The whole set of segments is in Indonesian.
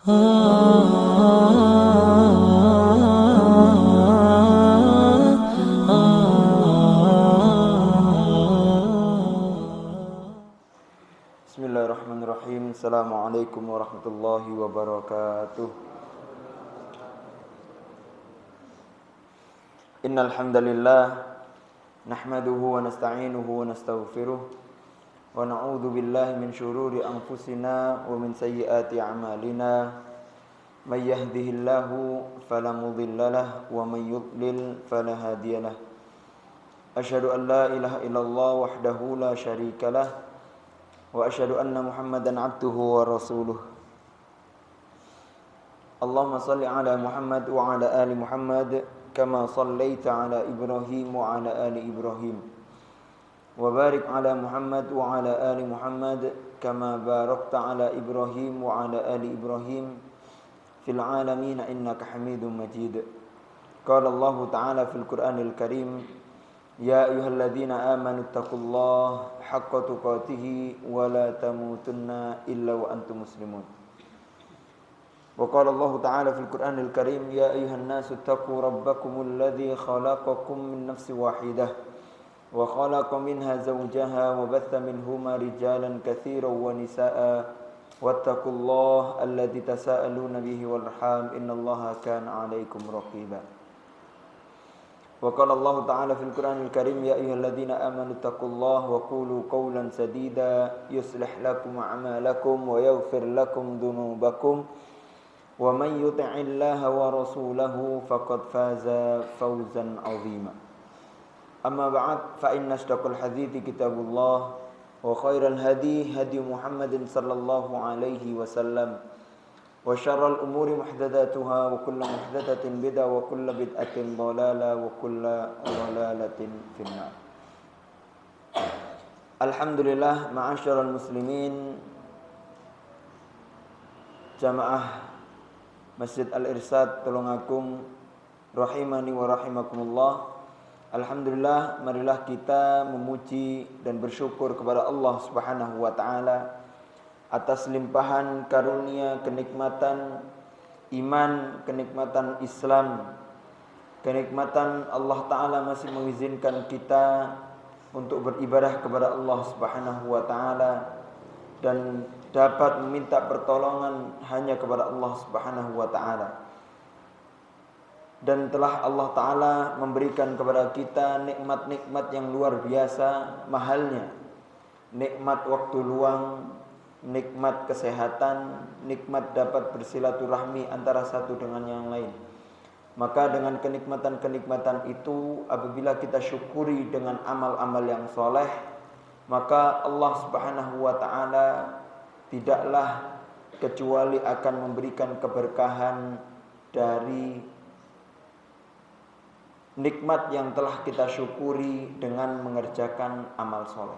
Bismillahirrahmanirrahim. Assalamualaikum warahmatullahi wabarakatuh. Innal hamdalillah nahmaduhu wa nasta'inuhu wa nastaghfiruh wa na'udzu billahi min shururi anfusina wa min sayyiati a'malina. May yahdihillahu fala mudhillalah wa may yudlil fala hadiyalah. Asyhadu an la ilaha illallah wahdahu la syarikalah wa asyhadu anna Muhammadan abduhu wa rasuluh. Allahumma salli ala Muhammad wa ala ali Muhammad kama sallaita ala Ibrahim wa ala ali Ibrahim. Wa barik ala Muhammad wa ala ali Muhammad kama barakta ala Ibrahim wa ala ali Ibrahim fil alamin innaka Hamidum Majid. Qala Allah Ta'ala fil Qur'anil Karim, ya ayyuhalladzina amanu taqullaha haqqa tuqatih wa la tamutunna illa wa antum muslimun. Wa qala Allah Ta'ala fil Qur'anil Karim, ya ayyuhan nasu taqu rabbakumul ladzi khalaqakum min nafsin wahidah wa khalaqa minha zawjaha wa batha minhuma rijalan katsiran wa nisaa'a wattaqullaha alladzi tasaaluna bihi wal arham innallaha kana 'alaikum raqiba. Wa qala Allah Ta'ala fil Qur'anil Karim, ya ayyuhalladzina amanu taqullaha wa qulu qawlan sadida yuslih lakum a'malakum wa yaghfir lakum dhunubakum wa man yuti'illaha wa rasulahu faqad faza fawzan 'azima. Amma ba'd, fa inna asdaqal hadithi kitabullah wa khairal hadi hadi Muhammadin sallallahu alaihi wasallam wa syarral umuri muhdatsatuha wa kullu muhdatsatin bid'ah wa kullu bid'atin dhalalah wa kullu dhalalatin finnar. Alhamdulillah, ma'asyiral muslimin, jamaah Masjid Al-Irsyad Tulungagung rahimani wa rahimakumullah. Alhamdulillah, marilah kita memuji dan bersyukur kepada Allah Subhanahu wa taala atas limpahan karunia kenikmatan iman, kenikmatan Islam, kenikmatan Allah taala masih mengizinkan kita untuk beribadah kepada Allah Subhanahu wa taala dan dapat meminta pertolongan hanya kepada Allah Subhanahu wa taala. Dan telah Allah Ta'ala memberikan kepada kita nikmat-nikmat yang luar biasa mahalnya. Nikmat waktu luang, nikmat kesehatan, nikmat dapat bersilaturahmi antara satu dengan yang lain. Maka dengan kenikmatan-kenikmatan itu, apabila kita syukuri dengan amal-amal yang soleh, maka Allah Subhanahu wa Ta'ala tidaklah kecuali akan memberikan keberkahan dari nikmat yang telah kita syukuri dengan mengerjakan amal soleh.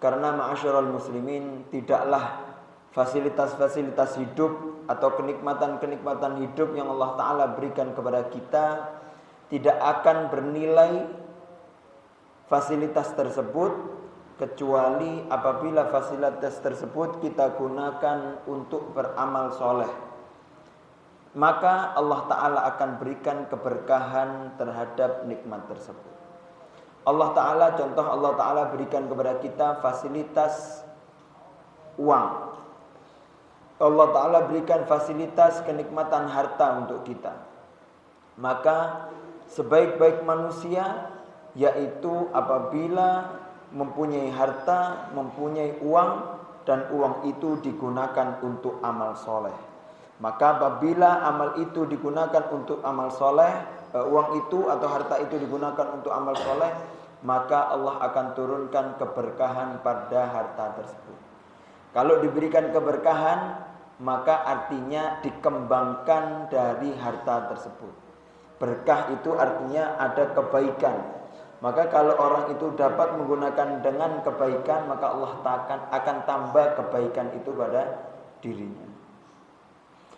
Karena ma'asyiral muslimin, tidaklah fasilitas-fasilitas hidup atau kenikmatan-kenikmatan hidup yang Allah Ta'ala berikan kepada kita tidak akan bernilai fasilitas tersebut kecuali apabila fasilitas tersebut kita gunakan untuk beramal soleh. Maka Allah Ta'ala akan berikan keberkahan terhadap nikmat tersebut. Allah Ta'ala, contoh Allah Ta'ala berikan kepada kita fasilitas uang. Allah Ta'ala berikan fasilitas kenikmatan harta untuk kita. Maka sebaik-baik manusia, yaitu apabila mempunyai harta, mempunyai uang, dan uang itu digunakan untuk amal soleh. Maka apabila amal itu digunakan untuk amal soleh, uang itu atau harta itu digunakan untuk amal soleh, maka Allah akan turunkan keberkahan pada harta tersebut. Kalau diberikan keberkahan, maka artinya dikembangkan dari harta tersebut. Berkah itu artinya ada kebaikan. Maka kalau orang itu dapat menggunakan dengan kebaikan, maka Allah akan tambah kebaikan itu pada dirinya.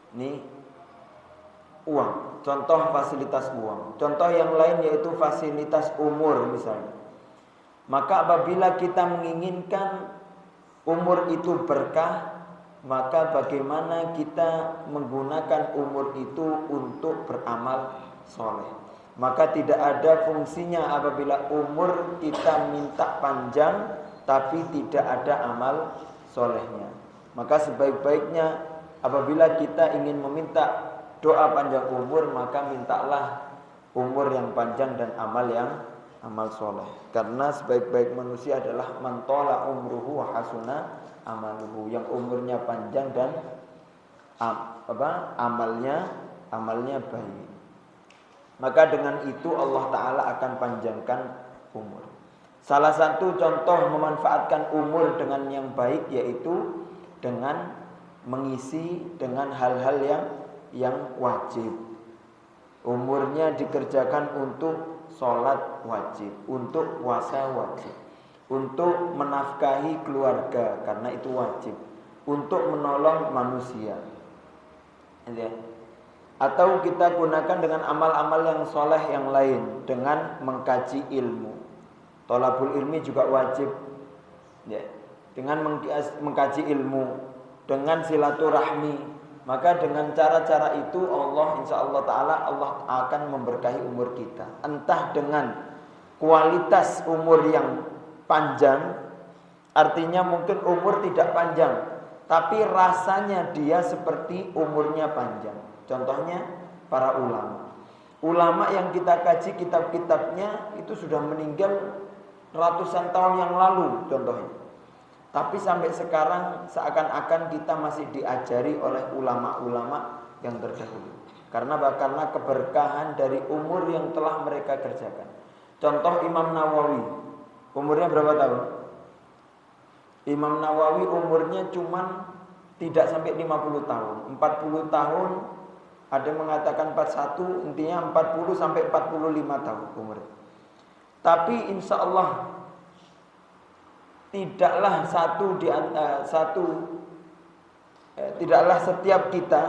Ini uang, contoh fasilitas uang. Contoh yang lain yaitu fasilitas umur misalnya. Maka apabila kita menginginkan umur itu berkah, maka bagaimana kita menggunakan umur itu untuk beramal soleh? Maka tidak ada fungsinya apabila umur kita minta panjang tapi tidak ada amal solehnya. Maka sebaik-baiknya apabila kita ingin meminta doa panjang umur, maka mintalah umur yang panjang dan amal soleh. Karena sebaik-baik manusia adalah man tola umruhu wa hasuna amaluhu, yang umurnya panjang dan amalnya baik. Maka dengan itu Allah Ta'ala akan panjangkan umur. Salah satu contoh memanfaatkan umur dengan yang baik yaitu dengan mengisi dengan hal-hal yang wajib. Umurnya dikerjakan untuk sholat wajib, untuk puasa wajib, untuk menafkahi keluarga karena itu wajib, untuk menolong manusia. Atau kita gunakan dengan amal-amal yang soleh yang lain, dengan mengkaji ilmu. Thalabul ilmi juga wajib, ya. Dengan mengkaji ilmu, dengan silaturahmi. Maka dengan cara-cara itu insya Allah Ta'ala Allah akan memberkahi umur kita. Entah dengan kualitas umur yang panjang, artinya mungkin umur tidak panjang, tapi rasanya dia seperti umurnya panjang. Contohnya para ulama. Ulama yang kita kaji kitab-kitabnya itu sudah meninggal ratusan tahun yang lalu contohnya. Tapi sampai sekarang seakan-akan kita masih diajari oleh ulama-ulama yang terdahulu. Karena keberkahan dari umur yang telah mereka kerjakan. Contoh Imam Nawawi. Umurnya berapa tahun? Imam Nawawi umurnya cuma tidak sampai 50 tahun. 40 tahun. Ada yang mengatakan 41, intinya 40 sampai 45 tahun umur. Tapi insya Allah tidaklah tidaklah setiap kita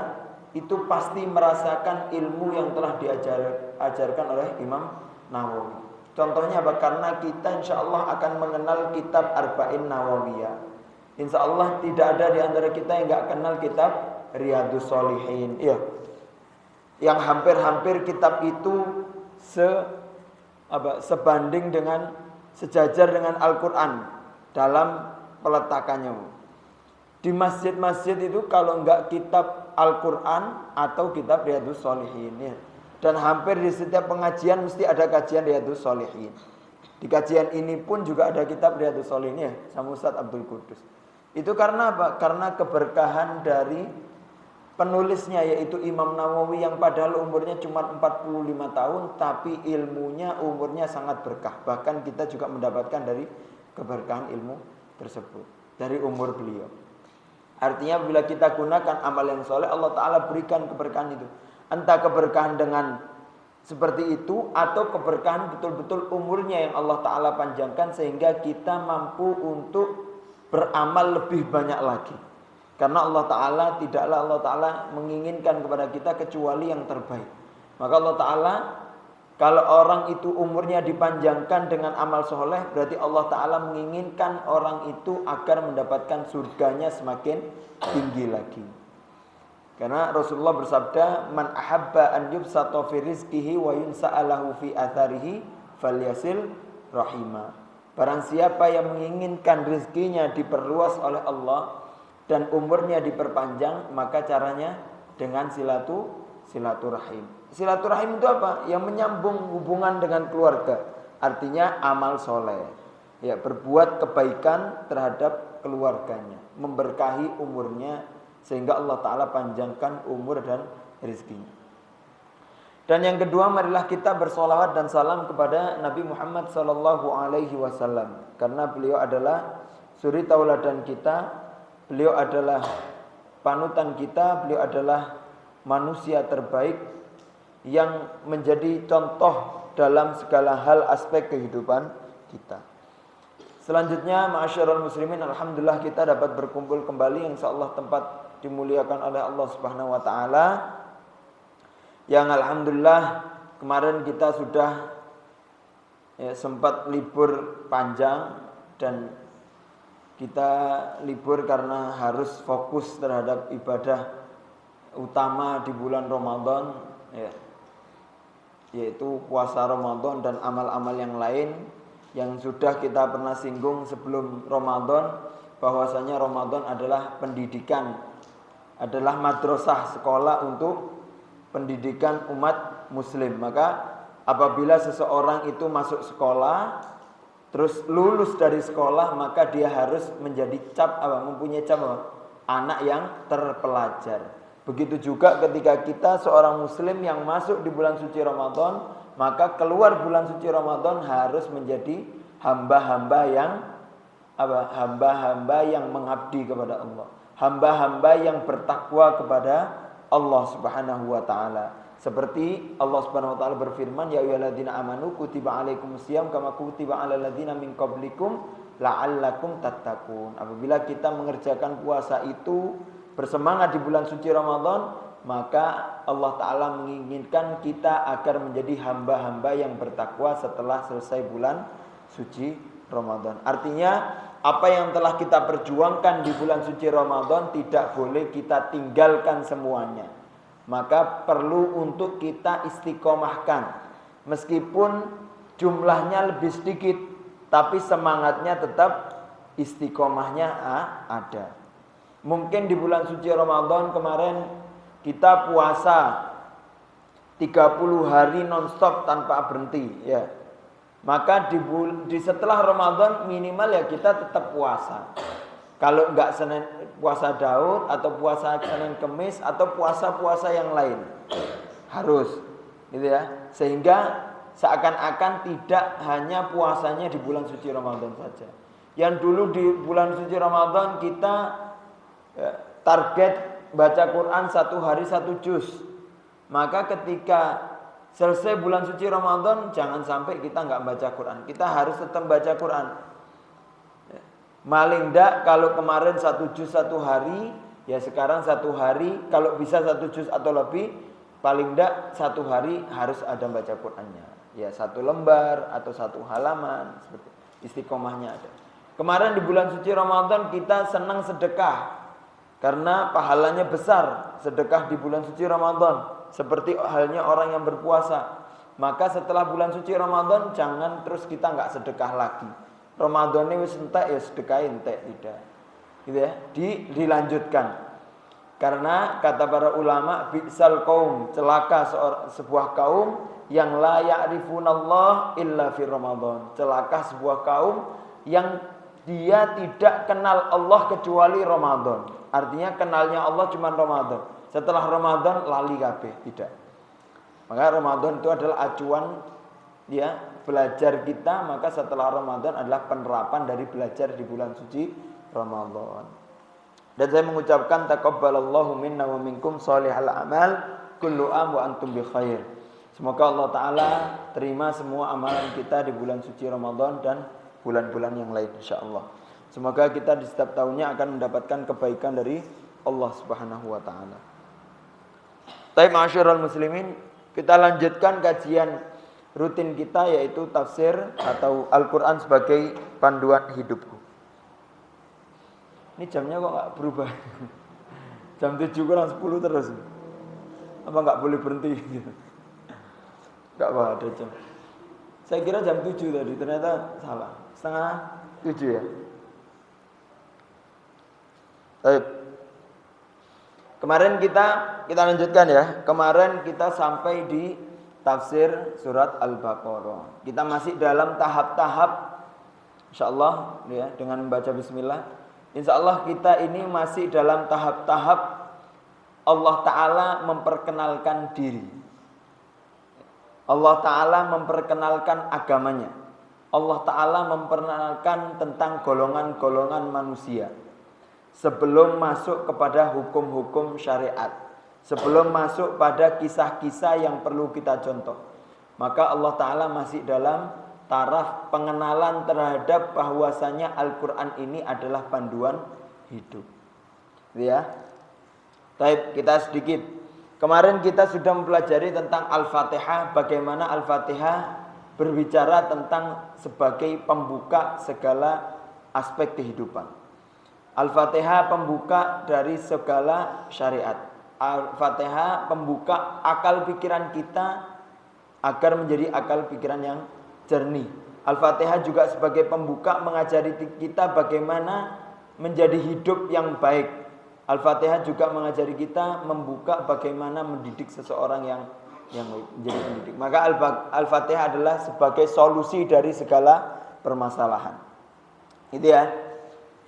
itu pasti merasakan ilmu yang telah diajarkan oleh Imam Nawawi. Contohnya apa? Karena kita insya Allah akan mengenal kitab Arba'in Nawawiyah. Insya Allah tidak ada di antara kita yang nggak kenal kitab Riyadhus Shalihin. Iya. Yang hampir-hampir kitab itu sebanding dengan sejajar dengan Al-Quran dalam peletakannya. Di masjid-masjid itu kalau enggak kitab Al-Quran atau kitab Riyadhus Shalihin, ya. Dan hampir di setiap pengajian mesti ada kajian Riyadhus Shalihin. Di kajian ini pun juga ada kitab Riyadhus Shalihin, ya, sama Ustaz Abdul Qudus. Itu karena apa? Karena keberkahan dari penulisnya yaitu Imam Nawawi yang padahal umurnya cuma 45 tahun tapi ilmunya umurnya sangat berkah. Bahkan kita juga mendapatkan dari keberkahan ilmu tersebut dari umur beliau. Artinya bila kita gunakan amal yang soleh, Allah Ta'ala berikan keberkahan itu. Entah keberkahan dengan seperti itu atau keberkahan betul-betul umurnya yang Allah Ta'ala panjangkan sehingga kita mampu untuk beramal lebih banyak lagi. Karena tidaklah Allah Ta'ala menginginkan kepada kita kecuali yang terbaik. Maka Allah Ta'ala, kalau orang itu umurnya dipanjangkan dengan amal soleh, berarti Allah Ta'ala menginginkan orang itu agar mendapatkan surganya semakin tinggi lagi. Karena Rasulullah bersabda, man ahabba an yubsata fi rizqihi wa yunsa'alahu fi atharihi falyasil rahimah. Barang siapa yang menginginkan rizkinya diperluas oleh Allah dan umurnya diperpanjang, maka caranya dengan silaturahim. Silaturahim itu apa? Yang menyambung hubungan dengan keluarga. Artinya amal soleh. Ya, berbuat kebaikan terhadap keluarganya, memberkahi umurnya sehingga Allah Ta'ala panjangkan umur dan rezekinya. Dan yang kedua, marilah kita bersolawat dan salam kepada Nabi Muhammad SAW, karena beliau adalah suri tauladan kita. Beliau adalah panutan kita, beliau adalah manusia terbaik yang menjadi contoh dalam segala hal aspek kehidupan kita. Selanjutnya, ma'asyiral muslimin, alhamdulillah kita dapat berkumpul kembali yang insyaallah tempat dimuliakan oleh Allah Subhanahu wa taala. Yang alhamdulillah kemarin kita sudah sempat libur panjang dan kita libur karena harus fokus terhadap ibadah utama di bulan Ramadan, ya, yaitu puasa Ramadan dan amal-amal yang lain yang sudah kita pernah singgung sebelum Ramadan, bahwasanya Ramadan adalah pendidikan, adalah madrasah, sekolah untuk pendidikan umat muslim. Maka apabila seseorang itu masuk sekolah terus lulus dari sekolah, maka dia harus menjadi mempunyai cap anak yang terpelajar. Begitu juga ketika kita seorang muslim yang masuk di bulan suci Ramadan, maka keluar bulan suci Ramadan harus menjadi hamba-hamba yang mengabdi kepada Allah, hamba-hamba yang bertakwa kepada Allah Subhanahu wa taala. Seperti Allah Subhanahu wa taala berfirman, ya ayyuhalladzina amanu kutiba alaikumusiyam kama kutiba alal ladzina min qablikum la'allakum tattaqun. Apabila kita mengerjakan puasa itu bersemangat di bulan suci Ramadan, maka Allah taala menginginkan kita agar menjadi hamba-hamba yang bertakwa setelah selesai bulan suci Ramadan. Artinya apa yang telah kita perjuangkan di bulan suci Ramadan tidak boleh kita tinggalkan semuanya. Maka perlu untuk kita istiqomahkan. Meskipun jumlahnya lebih sedikit, tapi semangatnya tetap istiqomahnya ada. Mungkin di bulan suci Ramadan kemarin kita puasa 30 hari nonstop tanpa berhenti, ya. Maka di setelah Ramadan minimal ya kita tetap puasa. Kalau enggak Senin puasa Daud atau puasa Senin Kemis atau puasa-puasa yang lain harus, gitu ya. Sehingga seakan-akan tidak hanya puasanya di bulan suci Ramadan saja. Yang dulu di bulan suci Ramadan kita target baca Quran 1 hari 1 juz. Maka ketika selesai bulan suci Ramadan jangan sampai kita enggak baca Quran. Kita harus tetap baca Quran. Maling enggak kalau kemarin 1 juz 1 hari, ya sekarang 1 hari, kalau bisa 1 juz atau lebih, paling enggak 1 hari harus ada baca Qur'annya. Ya 1 lembar atau 1 halaman, seperti istiqomahnya ada. Kemarin di bulan suci Ramadan kita senang sedekah karena pahalanya besar sedekah di bulan suci Ramadan, seperti halnya orang yang berpuasa. Maka setelah bulan suci Ramadan jangan terus kita enggak sedekah lagi. Ramadan ini wis entek ya sedekah entek, tidak. Gitu ya, dilanjutkan. Karena kata para ulama, bi'sal qaum, celaka sebuah kaum yang la ya'rifunallah illa fi Ramadan. Celaka sebuah kaum yang dia tidak kenal Allah kecuali Ramadan. Artinya kenalnya Allah cuma Ramadan. Setelah Ramadan lali kabeh, tidak. Maka Ramadan itu adalah acuan dia belajar kita, maka setelah Ramadan adalah penerapan dari belajar di bulan suci Ramadan. Dan saya mengucapkan taqabbalallahu minna wa minkum shalihal amal kullu am wa antum bi khair. Semoga Allah taala terima semua amalan kita di bulan suci Ramadan dan bulan-bulan yang lain insyaallah. Semoga kita di setiap tahunnya akan mendapatkan kebaikan dari Allah Subhanahu wa taala. Baik, ma'asyiral muslimin, kita lanjutkan kajian rutin kita, yaitu tafsir atau Al-Quran sebagai panduan hidupku. Ini jamnya kok gak berubah? Jam 7 kurang 10 terus. Apa gak boleh berhenti? Gak ada jam. Saya kira jam 7 tadi, ternyata salah. Setengah 7 ya. Baik. Kemarin kita lanjutkan ya. Kemarin kita sampai di tafsir surat Al-Baqarah. Kita masih dalam tahap-tahap, insyaallah ya, dengan membaca bismillah. Insyaallah kita ini masih dalam tahap-tahap Allah Ta'ala memperkenalkan diri. Allah Ta'ala memperkenalkan agamanya. Allah Ta'ala memperkenalkan tentang golongan-golongan manusia. Sebelum masuk kepada hukum-hukum syariat, sebelum masuk pada kisah-kisah yang perlu kita contoh, maka Allah Ta'ala masih dalam taraf pengenalan terhadap bahwasanya Al-Quran ini adalah panduan hidup. Ya. Baik, kita sedikit. Kemarin kita sudah mempelajari tentang Al-Fatihah, bagaimana Al-Fatihah berbicara tentang sebagai pembuka segala aspek kehidupan. Al-Fatihah pembuka dari segala syariat. Al-Fatihah pembuka akal pikiran kita agar menjadi akal pikiran yang jernih. Al-Fatihah juga sebagai pembuka mengajari kita bagaimana menjadi hidup yang baik. Al-Fatihah juga mengajari kita membuka bagaimana mendidik seseorang yang menjadi pendidik. Maka Al-Fatihah adalah sebagai solusi dari segala permasalahan. Itu ya.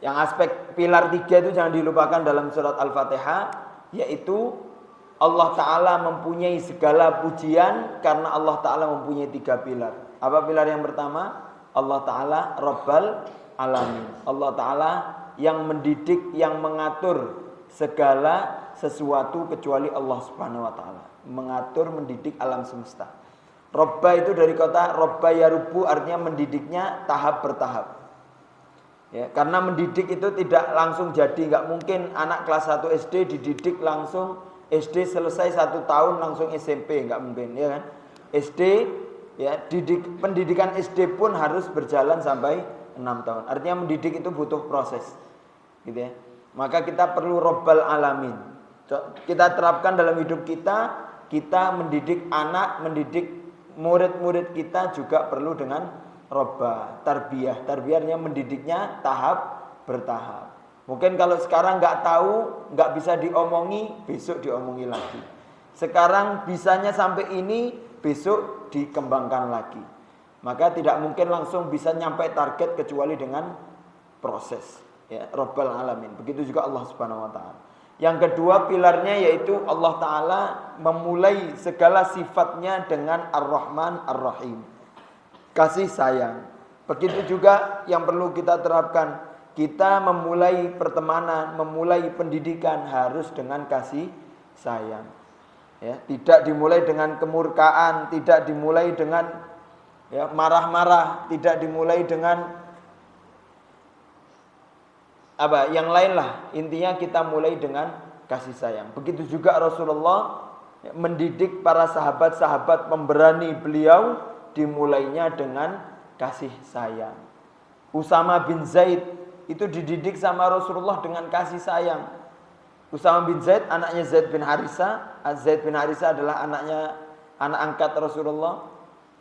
Yang aspek pilar 3 itu jangan dilupakan dalam surat Al-Fatihah, yaitu Allah Ta'ala mempunyai segala pujian karena Allah Ta'ala mempunyai 3 pilar. Apa pilar yang pertama? Allah Ta'ala Rabbal Alamin. Allah Ta'ala yang mendidik, yang mengatur segala sesuatu kecuali Allah Subhanahu Wa Ta'ala. Mengatur, mendidik alam semesta. Robba itu dari kata Robba Yarubu, artinya mendidiknya tahap bertahap. Ya, karena mendidik itu tidak langsung jadi, nggak mungkin anak kelas 1 SD dididik langsung SD selesai 1 tahun langsung SMP, nggak mungkin, ya kan? SD, ya, pendidikan SD pun harus berjalan sampai 6 tahun. Artinya mendidik itu butuh proses, gitu ya. Maka kita perlu Rabbal Alamin. Kita terapkan dalam hidup kita mendidik anak, mendidik murid-murid kita juga perlu dengan Robba, tarbiyah. Tarbiyahnya mendidiknya tahap bertahap. Mungkin kalau sekarang nggak tahu, nggak bisa diomongi, besok diomongi lagi. Sekarang bisanya sampai ini, besok dikembangkan lagi. Maka tidak mungkin langsung bisa nyampe target kecuali dengan proses. Ya, Rabbal Alamin. Begitu juga Allah Subhanahu Wa Taala. Yang kedua pilarnya yaitu Allah Ta'ala memulai segala sifatnya dengan Ar-Rahman Ar-Rahim. Kasih sayang. Begitu juga yang perlu kita terapkan. Kita memulai pertemanan, memulai pendidikan harus dengan kasih sayang. Ya, tidak dimulai dengan kemurkaan, tidak dimulai dengan marah-marah, tidak dimulai dengan yang lain lah. Intinya kita mulai dengan kasih sayang. Begitu juga Rasulullah mendidik para sahabat-sahabat pemberani beliau, dimulainya dengan kasih sayang. Usama bin Zaid itu dididik sama Rasulullah dengan kasih sayang. Usama bin Zaid anaknya Zaid bin Harisa. Zaid bin Harisa adalah anak angkat Rasulullah.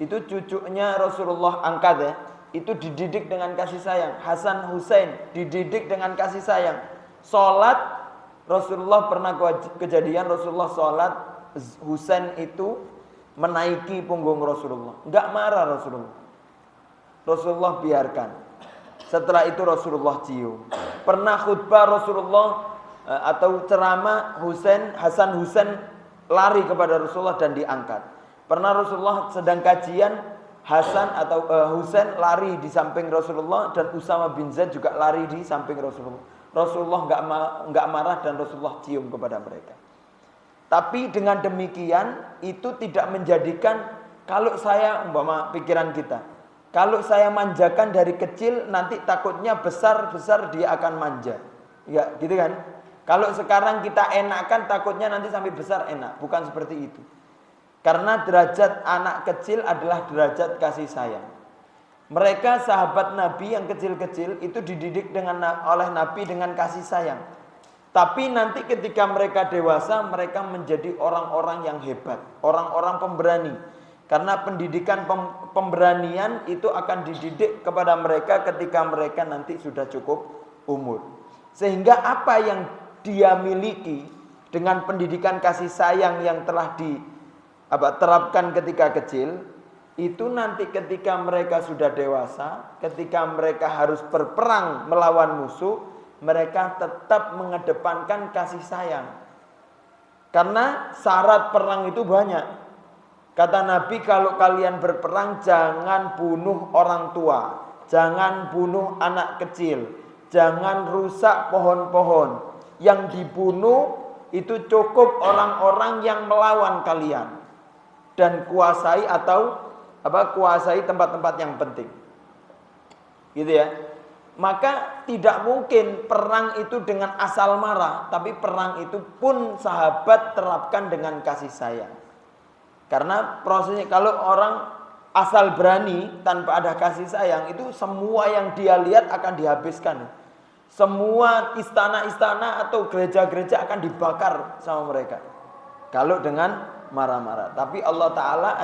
Itu cucunya Rasulullah angkat ya. Itu dididik dengan kasih sayang. Hasan Husain dididik dengan kasih sayang. Salat Rasulullah pernah kejadian Rasulullah salat, Husain itu menaiki punggung Rasulullah. Enggak marah Rasulullah. Rasulullah biarkan. Setelah itu Rasulullah cium. Pernah khutbah Rasulullah atau ceramah Hasan Husain lari kepada Rasulullah dan diangkat. Pernah Rasulullah sedang kajian, Hasan atau Husain lari di samping Rasulullah dan Usama bin Zaid juga lari di samping Rasulullah. Rasulullah enggak marah dan Rasulullah cium kepada mereka. Tapi dengan demikian itu tidak menjadikan kalau saya umpama pikiran kita, kalau saya manjakan dari kecil nanti takutnya besar-besar dia akan manja. Ya, gitu kan? Kalau sekarang kita enakan takutnya nanti sampai besar enak, bukan seperti itu. Karena derajat anak kecil adalah derajat kasih sayang. Mereka sahabat Nabi yang kecil-kecil itu dididik oleh Nabi dengan kasih sayang. Tapi nanti ketika mereka dewasa, mereka menjadi orang-orang yang hebat, orang-orang pemberani. Karena pendidikan pemberanian itu akan dididik kepada mereka ketika mereka nanti sudah cukup umur. Sehingga apa yang dia miliki dengan pendidikan kasih sayang yang telah diterapkan ketika kecil, itu nanti ketika mereka sudah dewasa, ketika mereka harus berperang melawan musuh, mereka tetap mengedepankan kasih sayang. Karena syarat perang itu banyak. Kata Nabi, kalau kalian berperang jangan bunuh orang tua, jangan bunuh anak kecil, jangan rusak pohon-pohon. Yang dibunuh itu cukup orang-orang yang melawan kalian dan kuasai kuasai tempat-tempat yang penting. Gitu ya. Maka tidak mungkin perang itu dengan asal marah, tapi perang itu pun sahabat terapkan dengan kasih sayang. Karena prosesnya kalau orang asal berani tanpa ada kasih sayang itu semua yang dia lihat akan dihabiskan. Semua istana-istana atau gereja-gereja akan dibakar sama mereka. Kalau dengan marah-marah. Tapi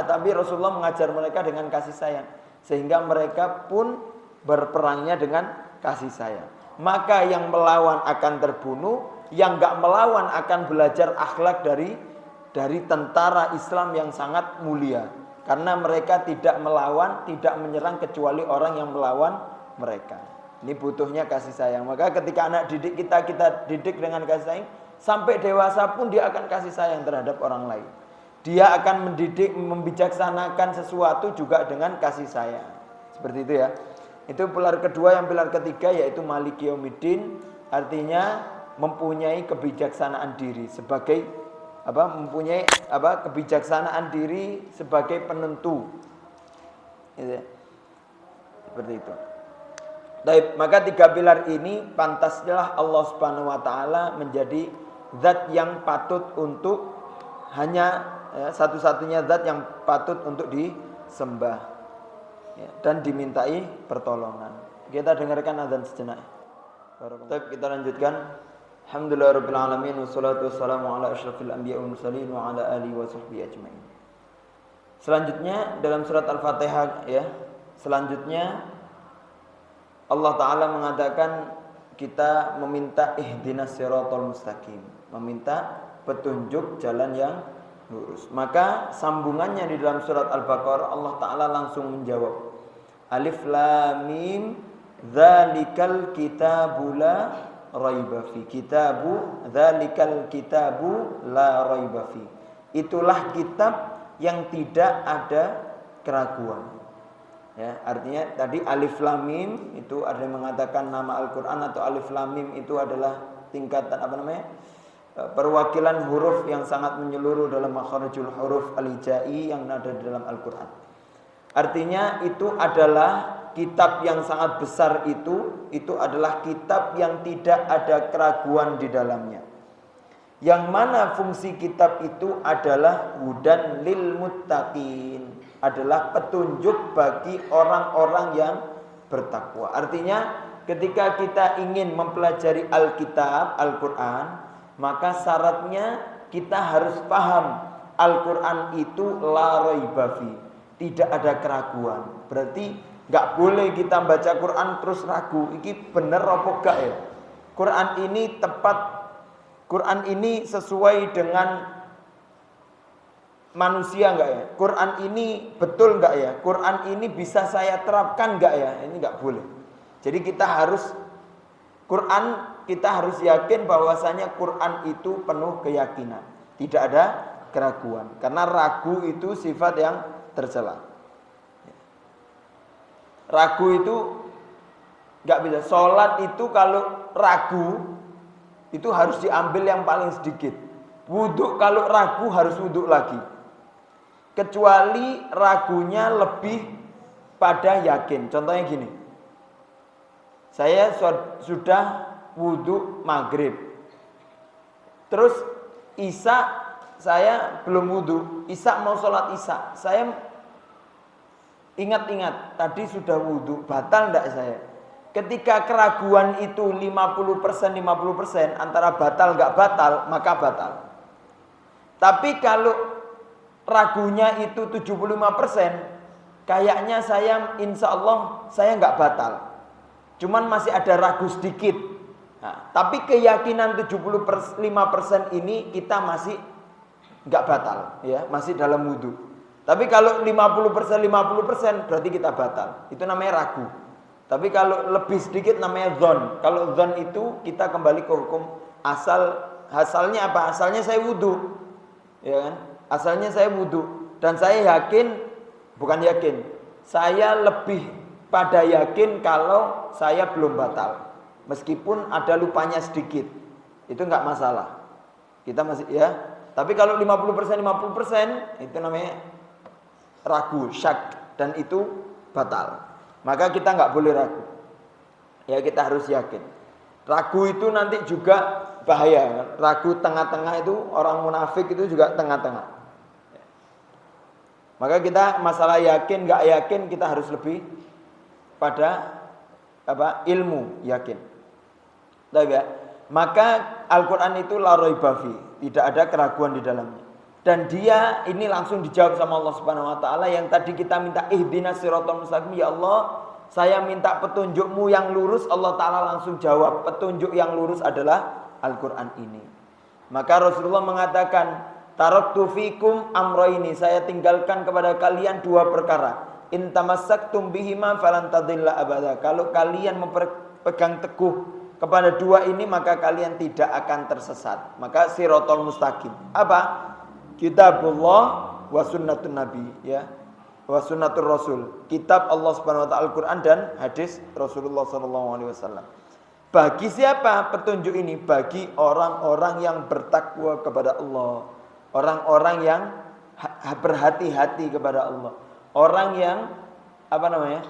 tapi Rasulullah mengajar mereka dengan kasih sayang. Sehingga mereka pun berperangnya dengan kasih sayang. Maka yang melawan akan terbunuh, yang enggak melawan akan belajar akhlak dari tentara Islam yang sangat mulia. Karena mereka tidak melawan, tidak menyerang kecuali orang yang melawan mereka. Ini butuhnya kasih sayang. Maka ketika anak didik kita didik dengan kasih sayang, sampai dewasa pun dia akan kasih sayang terhadap orang lain. Dia akan mendidik, membijaksanakan sesuatu juga dengan kasih sayang. Seperti itu ya. Itu pilar kedua. Yang pilar ketiga yaitu Maliki Yaumiddin, artinya mempunyai kebijaksanaan diri sebagai kebijaksanaan diri sebagai penentu. Gitu. Seperti itu. Baik, maka tiga pilar ini pantaslah Allah Subhanahu wa taala menjadi zat yang patut untuk satu-satunya zat yang patut untuk disembah dan dimintai pertolongan. Kita dengarkan azan sejenak. Baik, kita lanjutkan. Alhamdulillahirabbil alamin wassalatu wassalamu ala asyrafil anbiya'i wal mursalin wa ala alihi wa sahbihi ajmain. Selanjutnya dalam surat Al-Fatihah selanjutnya Allah Ta'ala mengatakan kita meminta ihdinas siratal mustaqim, meminta petunjuk jalan yang lurus. Maka sambungannya di dalam surat Al-Baqarah Allah Ta'ala langsung menjawab, Alif Lam Mim dzalikal kitabu la raiba fi. Dzalikal kitabu la raiba fi. Itulah kitab yang tidak ada keraguan. Ya, artinya tadi Alif Lam Mim itu ada yang mengatakan nama Al-Qur'an atau Alif Lam Mim itu adalah tingkatan perwakilan huruf yang sangat menyeluruh dalam makharijul huruf al-hijai yang ada di dalam Al-Qur'an. Artinya itu adalah kitab yang sangat besar, itu adalah kitab yang tidak ada keraguan di dalamnya. Yang mana fungsi kitab itu adalah hudan lil muttaqin, adalah petunjuk bagi orang-orang yang bertakwa. Artinya ketika kita ingin mempelajari Alkitab, Al-Quran, maka syaratnya kita harus paham Al-Quran itu la raiba fi, tidak ada keraguan. Berarti nggak boleh kita baca Quran terus ragu, ini bener apa enggak ya? Quran ini tepat, Quran ini sesuai dengan manusia enggak ya? Quran ini betul enggak ya? Quran ini bisa saya terapkan enggak ya? Ini enggak boleh. Jadi kita harus yakin bahwasanya Quran itu penuh keyakinan, tidak ada keraguan. Karena ragu itu sifat yang tercela. Ragu itu enggak bisa. Salat itu kalau ragu itu harus diambil yang paling sedikit. Wudhu kalau ragu harus wudhu lagi. Kecuali ragunya lebih pada yakin. Contohnya gini, saya sudah wudhu maghrib, terus isya saya belum wudhu, isya mau sholat isya, saya ingat-ingat tadi sudah wudhu, batal enggak saya? Ketika keraguan itu 50% antara batal enggak batal, maka batal. Tapi kalau ragunya itu 75%, kayaknya saya insya Allah saya nggak batal, cuman masih ada ragu sedikit. Nah, tapi keyakinan 75% ini kita masih nggak batal, ya masih dalam wudhu. Tapi kalau 50% berarti kita batal, itu namanya ragu. Tapi kalau lebih sedikit namanya dzon. Kalau dzon itu kita kembali ke hukum asalnya apa? Asalnya saya wudhu, ya kan? Asalnya saya wudhu dan saya saya lebih pada yakin kalau saya belum batal, meskipun ada lupanya sedikit, itu nggak masalah, kita masih ya. Tapi kalau 50% itu namanya ragu, syak, dan itu batal. Maka kita nggak boleh ragu, ya kita harus yakin. Ragu itu nanti juga bahaya. Ragu tengah-tengah itu orang munafik itu juga tengah-tengah. Maka kita masalah yakin nggak yakin kita harus lebih pada ilmu yakin. Tahu ya? Maka Al-Qur'an itu la raiba fi, tidak ada keraguan di dalamnya. Dan dia ini langsung dijawab sama Allah Subhanahu wa taala yang tadi kita minta ihdinas siratal mustaqim, ya Allah, saya minta petunjukmu yang lurus. Allah taala langsung jawab, petunjuk yang lurus adalah Al-Qur'an ini. Maka Rasulullah mengatakan, taraktu fikum amroini, saya tinggalkan kepada kalian dua perkara. In tamassaktum bihima falan tadilla abada. Kalau kalian pegang teguh kepada dua ini maka kalian tidak akan tersesat. Maka siratal mustaqim. Apa? Kitabullah wa sunnatun nabi, ya. Wa sunnatur rasul. Kitab Allah Subhanahu wa taala Al-Qur'an dan hadis Rasulullah sallallahu alaihi wasallam. Bagi siapa petunjuk ini? Bagi orang-orang yang bertakwa kepada Allah. Orang-orang yang berhati-hati kepada Allah. Orang yang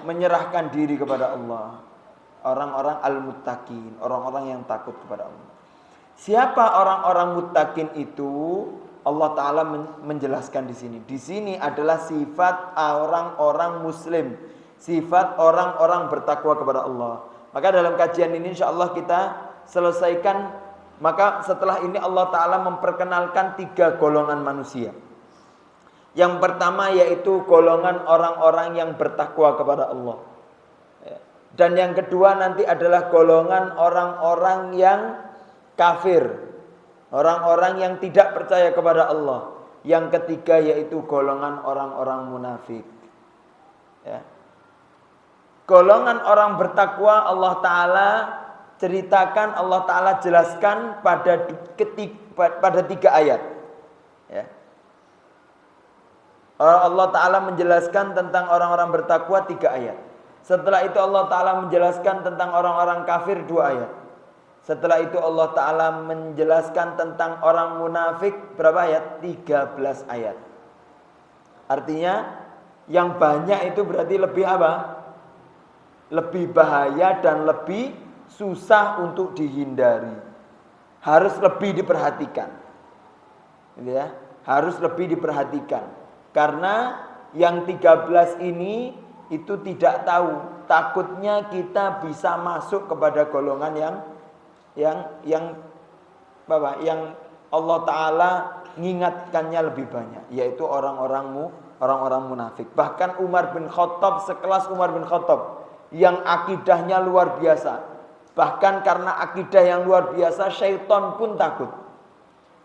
menyerahkan diri kepada Allah. Orang-orang al-muttaqin, orang-orang yang takut kepada Allah. Siapa orang-orang muttaqin itu? Allah taala menjelaskan di sini. Di sini adalah sifat orang-orang muslim, sifat orang-orang bertakwa kepada Allah. Maka dalam kajian ini insyaallah kita selesaikan. Maka setelah ini Allah taala memperkenalkan tiga golongan manusia. Yang pertama yaitu golongan orang-orang yang bertakwa kepada Allah. Dan yang kedua nanti adalah golongan orang-orang yang kafir, orang-orang yang tidak percaya kepada Allah. Yang ketiga yaitu golongan orang-orang munafik. Ya. Golongan orang bertakwa Allah Ta'ala ceritakan, Allah Ta'ala jelaskan pada tiga ayat. Ya. Allah Ta'ala menjelaskan tentang orang-orang bertakwa tiga ayat. Setelah itu Allah Ta'ala menjelaskan tentang orang-orang kafir dua ayat. Setelah itu Allah Ta'ala menjelaskan tentang orang munafik berapa ayat? 13 ayat. Artinya yang banyak itu berarti lebih apa? Lebih bahaya dan lebih susah untuk dihindari. Harus lebih diperhatikan. Gitu ya? Harus lebih diperhatikan. Karena yang 13 ini itu tidak tahu. Takutnya kita bisa masuk kepada golongan yang Allah Ta'ala mengingatkannya lebih banyak, yaitu orang-orang munafik. Bahkan Umar bin Khattab, sekelas Umar bin Khattab yang akidahnya luar biasa, bahkan karena akidah yang luar biasa syaitan pun takut.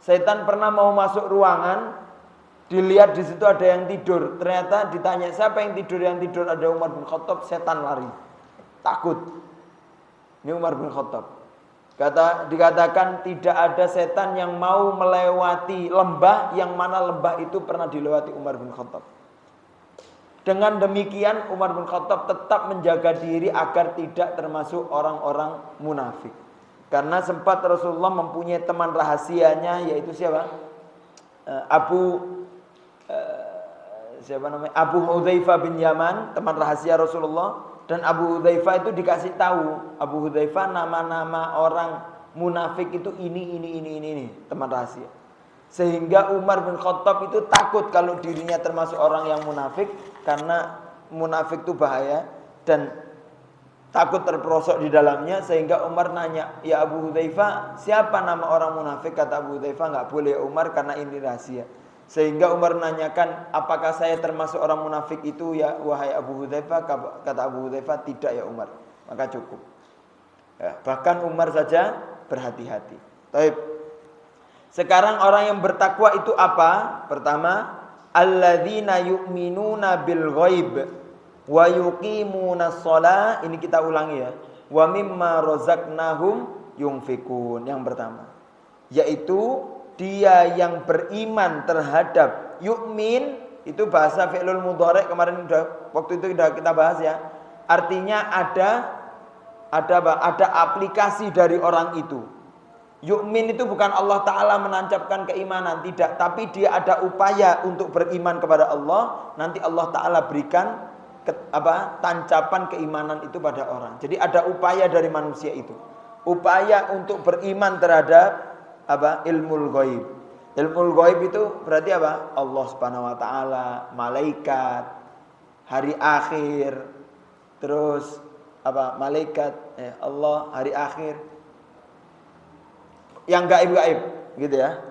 Syaitan pernah mau masuk ruangan, dilihat di situ ada yang tidur, ternyata ditanya siapa yang tidur? Yang tidur ada Umar bin Khattab. Setan lari, takut. Ini Umar bin Khattab. Dikatakan tidak ada setan yang mau melewati lembah yang mana lembah itu pernah dilewati Umar bin Khattab. Dengan demikian Umar bin Khattab tetap menjaga diri agar tidak termasuk orang-orang munafik. Karena sempat Rasulullah mempunyai teman rahasianya, yaitu siapa? Abu Hudzaifah bin Yaman, teman rahasia Rasulullah. Dan Abu Hudzaifah itu dikasih tahu, Abu Hudzaifah nama-nama orang munafik itu ini, teman rahasia. Sehingga Umar bin Khattab itu takut kalau dirinya termasuk orang yang munafik, karena munafik itu bahaya dan takut terperosok di dalamnya. Sehingga Umar nanya, ya Abu Hudzaifah, siapa nama orang munafik? Kata Abu Hudzaifah, enggak boleh Umar karena ini rahasia. Sehingga Umar menanyakan, apakah saya termasuk orang munafik itu ya wahai Abu Hudzaifah? Kata Abu Hudzaifah, tidak ya Umar. Maka cukup. Ya, bahkan Umar saja berhati-hati. Baik. Sekarang orang yang bertakwa itu apa? Pertama, alladzina yu'minuna bil ghaib wa yuqimunas shalah. Ini kita ulangi ya. Wa mimma razaqnahum yunfikun. Yang pertama, yaitu dia yang beriman terhadap yu'min, itu bahasa fi'lul mudhari' kemarin waktu itu kita bahas ya. Artinya ada aplikasi dari orang itu. Yu'min itu bukan Allah Ta'ala menancapkan keimanan, tidak, tapi dia ada upaya untuk beriman kepada Allah. Nanti Allah Ta'ala berikan tancapan keimanan itu pada orang. Jadi ada upaya dari manusia itu, upaya untuk beriman terhadap ilmul ghaib. Ilmul ghaib itu berarti apa? Allah Subhanahu wa taala, malaikat, hari akhir. Terus malaikat, Allah, hari akhir. yang gaib-gaib gitu ya.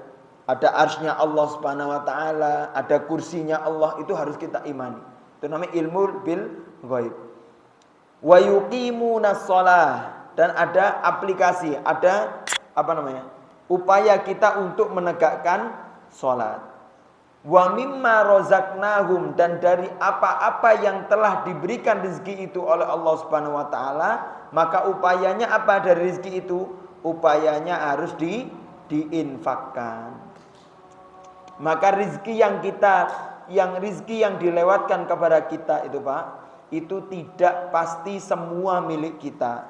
Ada arsy-nya Allah Subhanahu wa taala, ada kursinya Allah, itu harus kita imani. Itu namanya ilmu bil ghaib. Wa yuqimunas shalah, dan ada aplikasi, ada upaya kita untuk menegakkan salat. Wa mimma razaqnahum, dan dari apa-apa yang telah diberikan rezeki itu oleh Allah Subhanahu wa taala, maka upayanya apa dari rezeki itu? Upayanya harus diinfakkan. Maka rizki yang rizki yang dilewatkan kepada kita itu Pak, itu tidak pasti semua milik kita.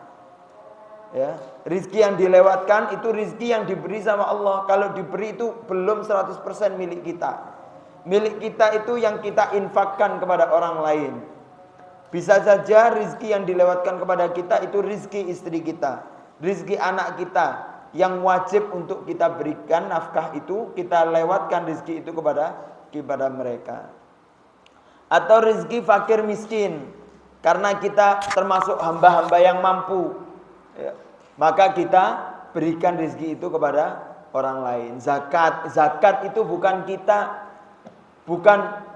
Ya, rizki yang dilewatkan itu rizki yang diberi sama Allah. Kalau diberi itu belum 100% milik kita. Milik kita itu yang kita infakkan kepada orang lain. Bisa saja rizki yang dilewatkan kepada kita itu rizki istri kita, rizki anak kita, yang wajib untuk kita berikan nafkah itu, kita lewatkan rezeki itu kepada mereka. Atau rezeki fakir miskin, karena kita termasuk hamba-hamba yang mampu, ya, maka kita berikan rezeki itu kepada orang lain. Zakat itu bukan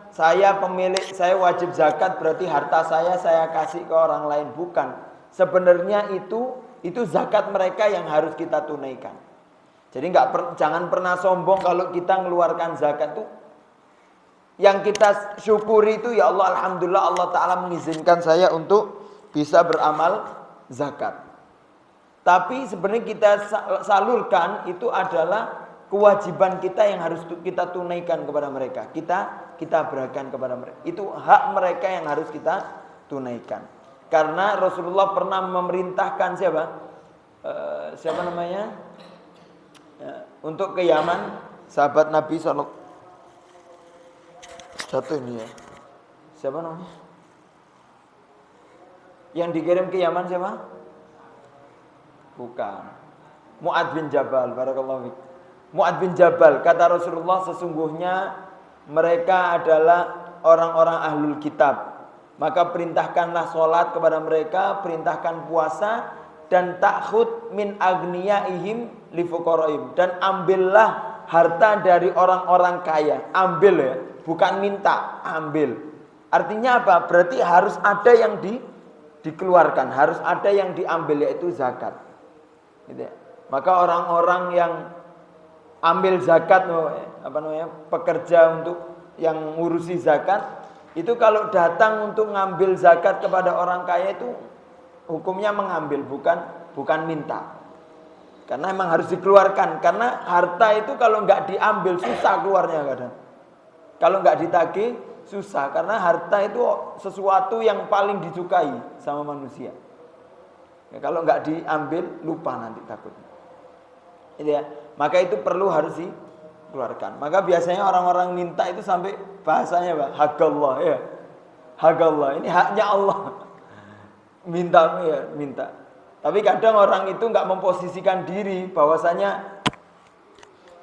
saya pemilik, saya wajib zakat berarti harta saya kasih ke orang lain, bukan. Sebenarnya itu zakat mereka yang harus kita tunaikan. Jadi jangan pernah sombong kalau kita mengeluarkan zakat itu. Yang kita syukuri itu, ya Allah, alhamdulillah Allah Ta'ala mengizinkan saya untuk bisa beramal zakat. Tapi sebenarnya kita salurkan itu adalah kewajiban kita yang harus kita tunaikan kepada mereka. Kita berikan kepada mereka. Itu hak mereka yang harus kita tunaikan. Karena Rasulullah pernah memerintahkan siapa namanya? Untuk ke Yaman, sahabat Nabi sallallahu jatuh ini ya. Siapa namanya? Yang dikirim ke Yaman siapa? Bukan. Mu'adz bin Jabal, barakallahu fiik. Mu'adz bin Jabal, kata Rasulullah, sesungguhnya mereka adalah orang-orang ahlul kitab. Maka perintahkanlah sholat kepada mereka, perintahkan puasa, dan takhud min agniyaihim li fuqaraihim, dan ambillah harta dari orang-orang kaya. Ambil ya, bukan minta, ambil. Artinya apa? Berarti harus ada yang dikeluarkan, harus ada yang diambil, yaitu zakat. Gitu ya. Maka orang-orang yang ambil zakat, pekerja untuk yang ngurusi zakat, itu kalau datang untuk ngambil zakat kepada orang kaya itu hukumnya mengambil, bukan minta. Karena memang harus dikeluarkan. Karena harta itu kalau nggak diambil susah keluarnya kadang. Kalau nggak ditagih susah. Karena harta itu sesuatu yang paling disukai sama manusia. Ya, kalau nggak diambil lupa nanti takutnya. Itu ya. Maka itu harus dikeluarkan. Maka biasanya orang-orang minta itu sampai bahasanya hagallah ya. Hagallah, ini haknya Allah. Minta. Tapi kadang orang itu nggak memposisikan diri bahwasanya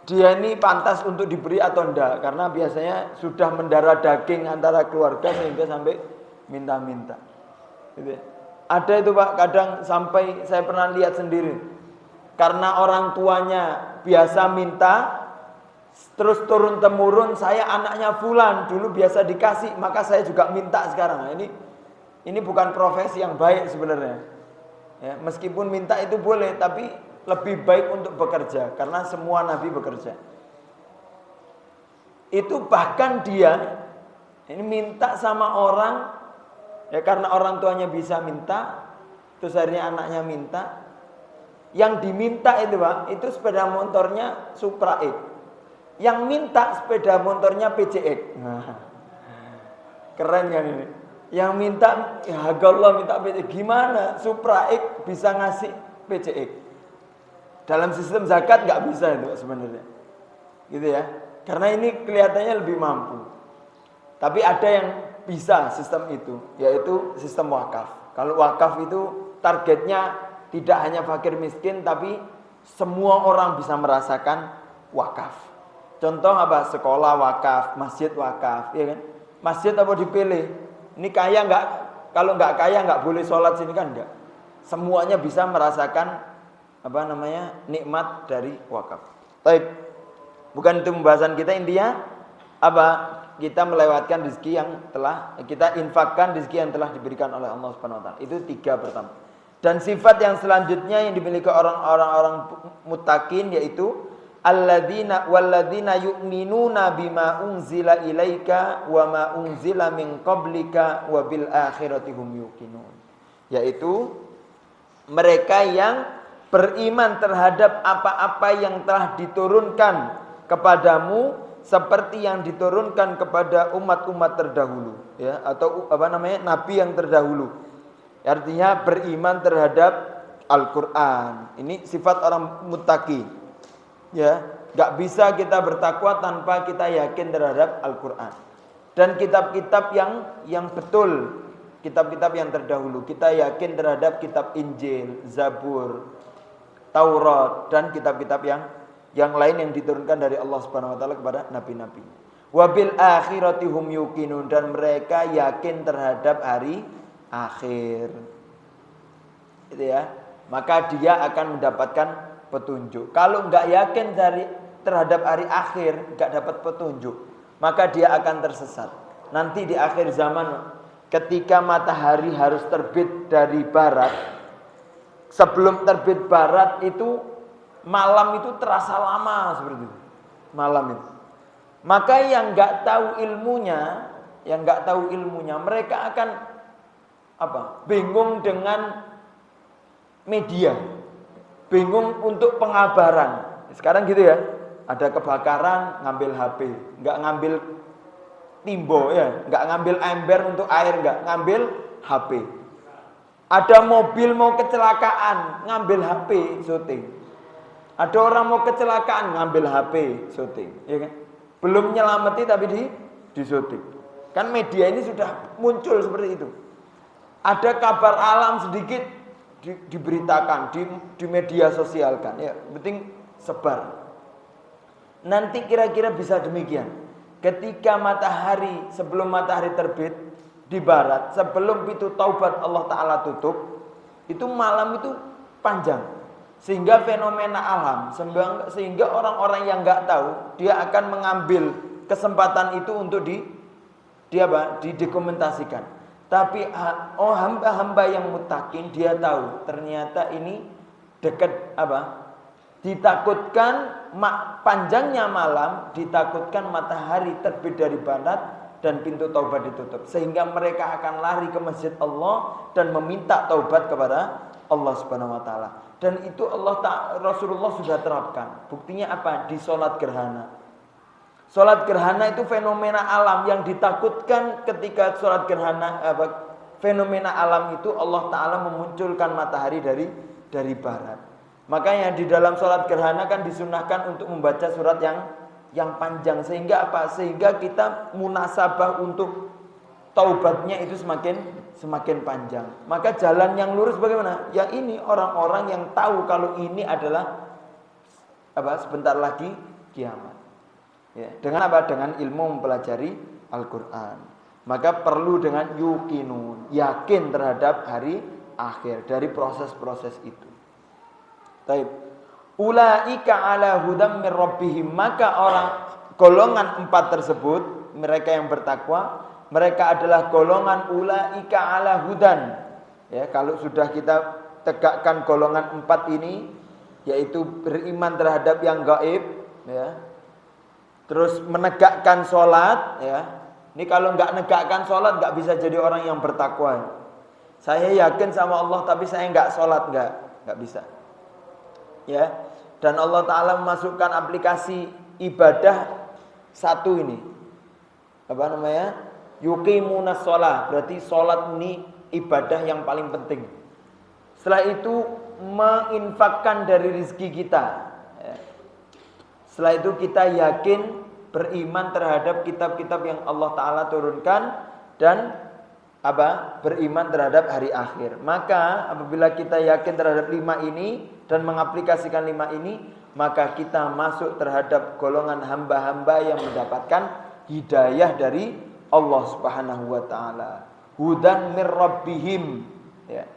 dia ini pantas untuk diberi atau enggak, karena biasanya sudah mendarah daging antara keluarga sehingga sampai minta-minta. Gitu ya. Ada itu Pak, kadang sampai saya pernah lihat sendiri. Karena orang tuanya biasa minta, terus turun temurun, saya anaknya fulan dulu biasa dikasih, maka saya juga minta sekarang. Nah, ini bukan profesi yang baik sebenarnya. Ya, meskipun minta itu boleh, tapi lebih baik untuk bekerja, karena semua nabi bekerja. Itu bahkan dia ini minta sama orang, ya karena orang tuanya bisa minta, terus akhirnya anaknya minta. Yang diminta itu Pak, itu sepeda motornya Supra X. Yang minta sepeda motornya PCX. Nah, keren kan ini? Yang minta, ya Allah minta PCX. Gimana Supra X bisa ngasih PCX? Dalam sistem zakat nggak bisa itu sebenarnya, gitu ya. Karena ini kelihatannya lebih mampu. Tapi ada yang bisa sistem itu, yaitu sistem wakaf. Kalau wakaf itu targetnya tidak hanya fakir miskin, tapi semua orang bisa merasakan wakaf. Contoh apa? Sekolah wakaf, masjid wakaf, ya kan? Masjid apa dipilih? Ini kaya nggak? Kalau nggak kaya nggak boleh sholat sini kan enggak. Semuanya bisa merasakan nikmat dari wakaf. Baik. Bukan itu pembahasan kita, intinya apa? Kita melewatkan rezeki yang telah kita infakkan, rezeki yang telah diberikan oleh Allah Subhanahu wa taala. Itu 3 pertama. Dan sifat yang selanjutnya yang dimiliki orang-orang muttaqin yaitu walladzina yu'minuna bima unzila ilaika wa ma unzila min qablika wa bil akhirati hum yuqinun. Yaitu mereka yang beriman terhadap apa-apa yang telah diturunkan kepadamu seperti yang diturunkan kepada umat-umat terdahulu, ya, atau nabi yang terdahulu. Artinya beriman terhadap Al-Qur'an. Ini sifat orang muttaqi. Ya, enggak bisa kita bertakwa tanpa kita yakin terhadap Al-Qur'an. Dan kitab-kitab yang betul, kitab-kitab yang terdahulu. Kita yakin terhadap kitab Injil, Zabur, Taurat, dan kitab-kitab yang lain yang diturunkan dari Allah Subhanahu wa taala kepada nabi-nabi. Wabil akhirati hum yuqinun, dan terhadap yakin terhadap hari akhir. Itu ya. Maka dia akan mendapatkan petunjuk. Kalau enggak yakin terhadap hari akhir, enggak dapat petunjuk, maka dia akan tersesat. Nanti di akhir zaman ketika matahari harus terbit dari barat, sebelum terbit barat itu malam itu terasa lama seperti itu. Malam itu. Maka yang enggak tahu ilmunya, mereka akan bingung dengan media, bingung untuk pengabaran. Sekarang gitu ya, ada kebakaran ngambil HP, enggak ngambil timbo ya, enggak ngambil ember untuk air, enggak ngambil HP. Ada mobil mau kecelakaan, ngambil HP syuting. Ada orang mau kecelakaan, ngambil HP syuting, ya kan? Belum nyelamati tapi di syuting. Kan media ini sudah muncul seperti itu. Ada kabar alam sedikit diberitakan di media sosial kan, ya, penting sebar. Nanti kira-kira bisa demikian. Ketika sebelum matahari terbit di barat, sebelum pintu taubat Allah Ta'ala tutup, itu malam itu panjang. Sehingga fenomena alam, sehingga orang-orang yang nggak tahu, dia akan mengambil kesempatan itu untuk didokumentasikan. Tapi hamba-hamba yang muttaqin, dia tahu ternyata ini dekat ditakutkan panjangnya malam, ditakutkan matahari terbit dari barat dan pintu taubat ditutup, sehingga mereka akan lari ke masjid Allah dan meminta taubat kepada Allah Subhanahu wa taala. Dan itu Rasulullah sudah terapkan. Buktinya apa? Di sholat gerhana. Sholat gerhana itu fenomena alam yang ditakutkan ketika sholat gerhana. Fenomena alam itu Allah Ta'ala memunculkan matahari dari barat. Makanya di dalam sholat gerhana kan disunahkan untuk membaca surat yang panjang. Sehingga apa? Sehingga kita munasabah untuk taubatnya itu semakin panjang. Maka jalan yang lurus bagaimana? Ya ini orang-orang yang tahu kalau ini adalah sebentar lagi kiamat. Ya, dengan apa? Dengan ilmu mempelajari Al-Qur'an. Maka perlu dengan yuqinun, yakin terhadap hari akhir dari proses-proses itu. Taib. Ulaika ala hudam mir rabbihim, maka golongan 4 tersebut, mereka yang bertakwa, mereka adalah golongan ulaika ala hudan. Ya, kalau sudah kita tegakkan golongan 4 ini, yaitu beriman terhadap yang gaib, ya. Terus menegakkan sholat, ya. Ini kalau enggak negakkan sholat enggak bisa jadi orang yang bertakwa. Saya yakin sama Allah tapi saya enggak sholat, enggak bisa. Ya. Dan Allah Ta'ala memasukkan aplikasi ibadah satu ini. Yuqimunas sholat, berarti sholat ini ibadah yang paling penting. Setelah itu menginfakkan dari rezeki kita. Setelah itu kita yakin beriman terhadap kitab-kitab yang Allah Ta'ala turunkan dan beriman terhadap hari akhir. Maka apabila kita yakin terhadap 5 ini dan mengaplikasikan 5 ini, maka kita masuk terhadap golongan hamba-hamba yang mendapatkan hidayah dari Allah Subhanahu wa taala. Hudan mir rabbihim, ya.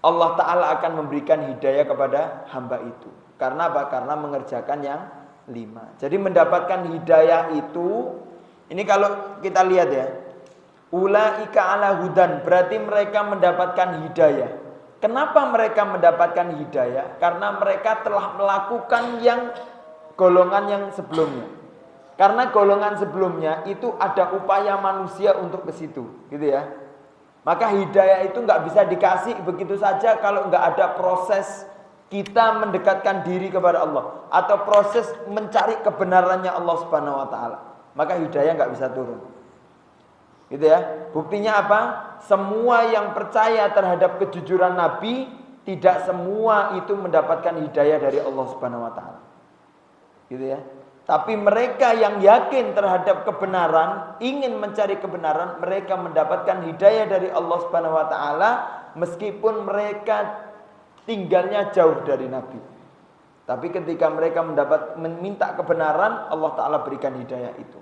Allah Ta'ala akan memberikan hidayah kepada hamba itu. Karena apa? Karena mengerjakan yang 5. Jadi mendapatkan hidayah itu, ini kalau kita lihat ya, ulaika ala hudan, berarti mereka mendapatkan hidayah. Kenapa mereka mendapatkan hidayah? Karena mereka telah melakukan yang golongan yang sebelumnya. Karena golongan sebelumnya itu ada upaya manusia untuk ke situ, gitu ya. Maka hidayah itu nggak bisa dikasih begitu saja kalau nggak ada proses kita mendekatkan diri kepada Allah atau proses mencari kebenarannya Allah Subhanahu wa taala. Maka hidayah nggak bisa turun. Gitu ya. Buktinya apa? Semua yang percaya terhadap kejujuran Nabi, tidak semua itu mendapatkan hidayah dari Allah Subhanahu wa taala. Gitu ya. Tapi mereka yang yakin terhadap kebenaran, ingin mencari kebenaran, mereka mendapatkan hidayah dari Allah Subhanahu wa taala meskipun mereka tinggalnya jauh dari Nabi. Tapi ketika mereka meminta kebenaran, Allah taala berikan hidayah itu.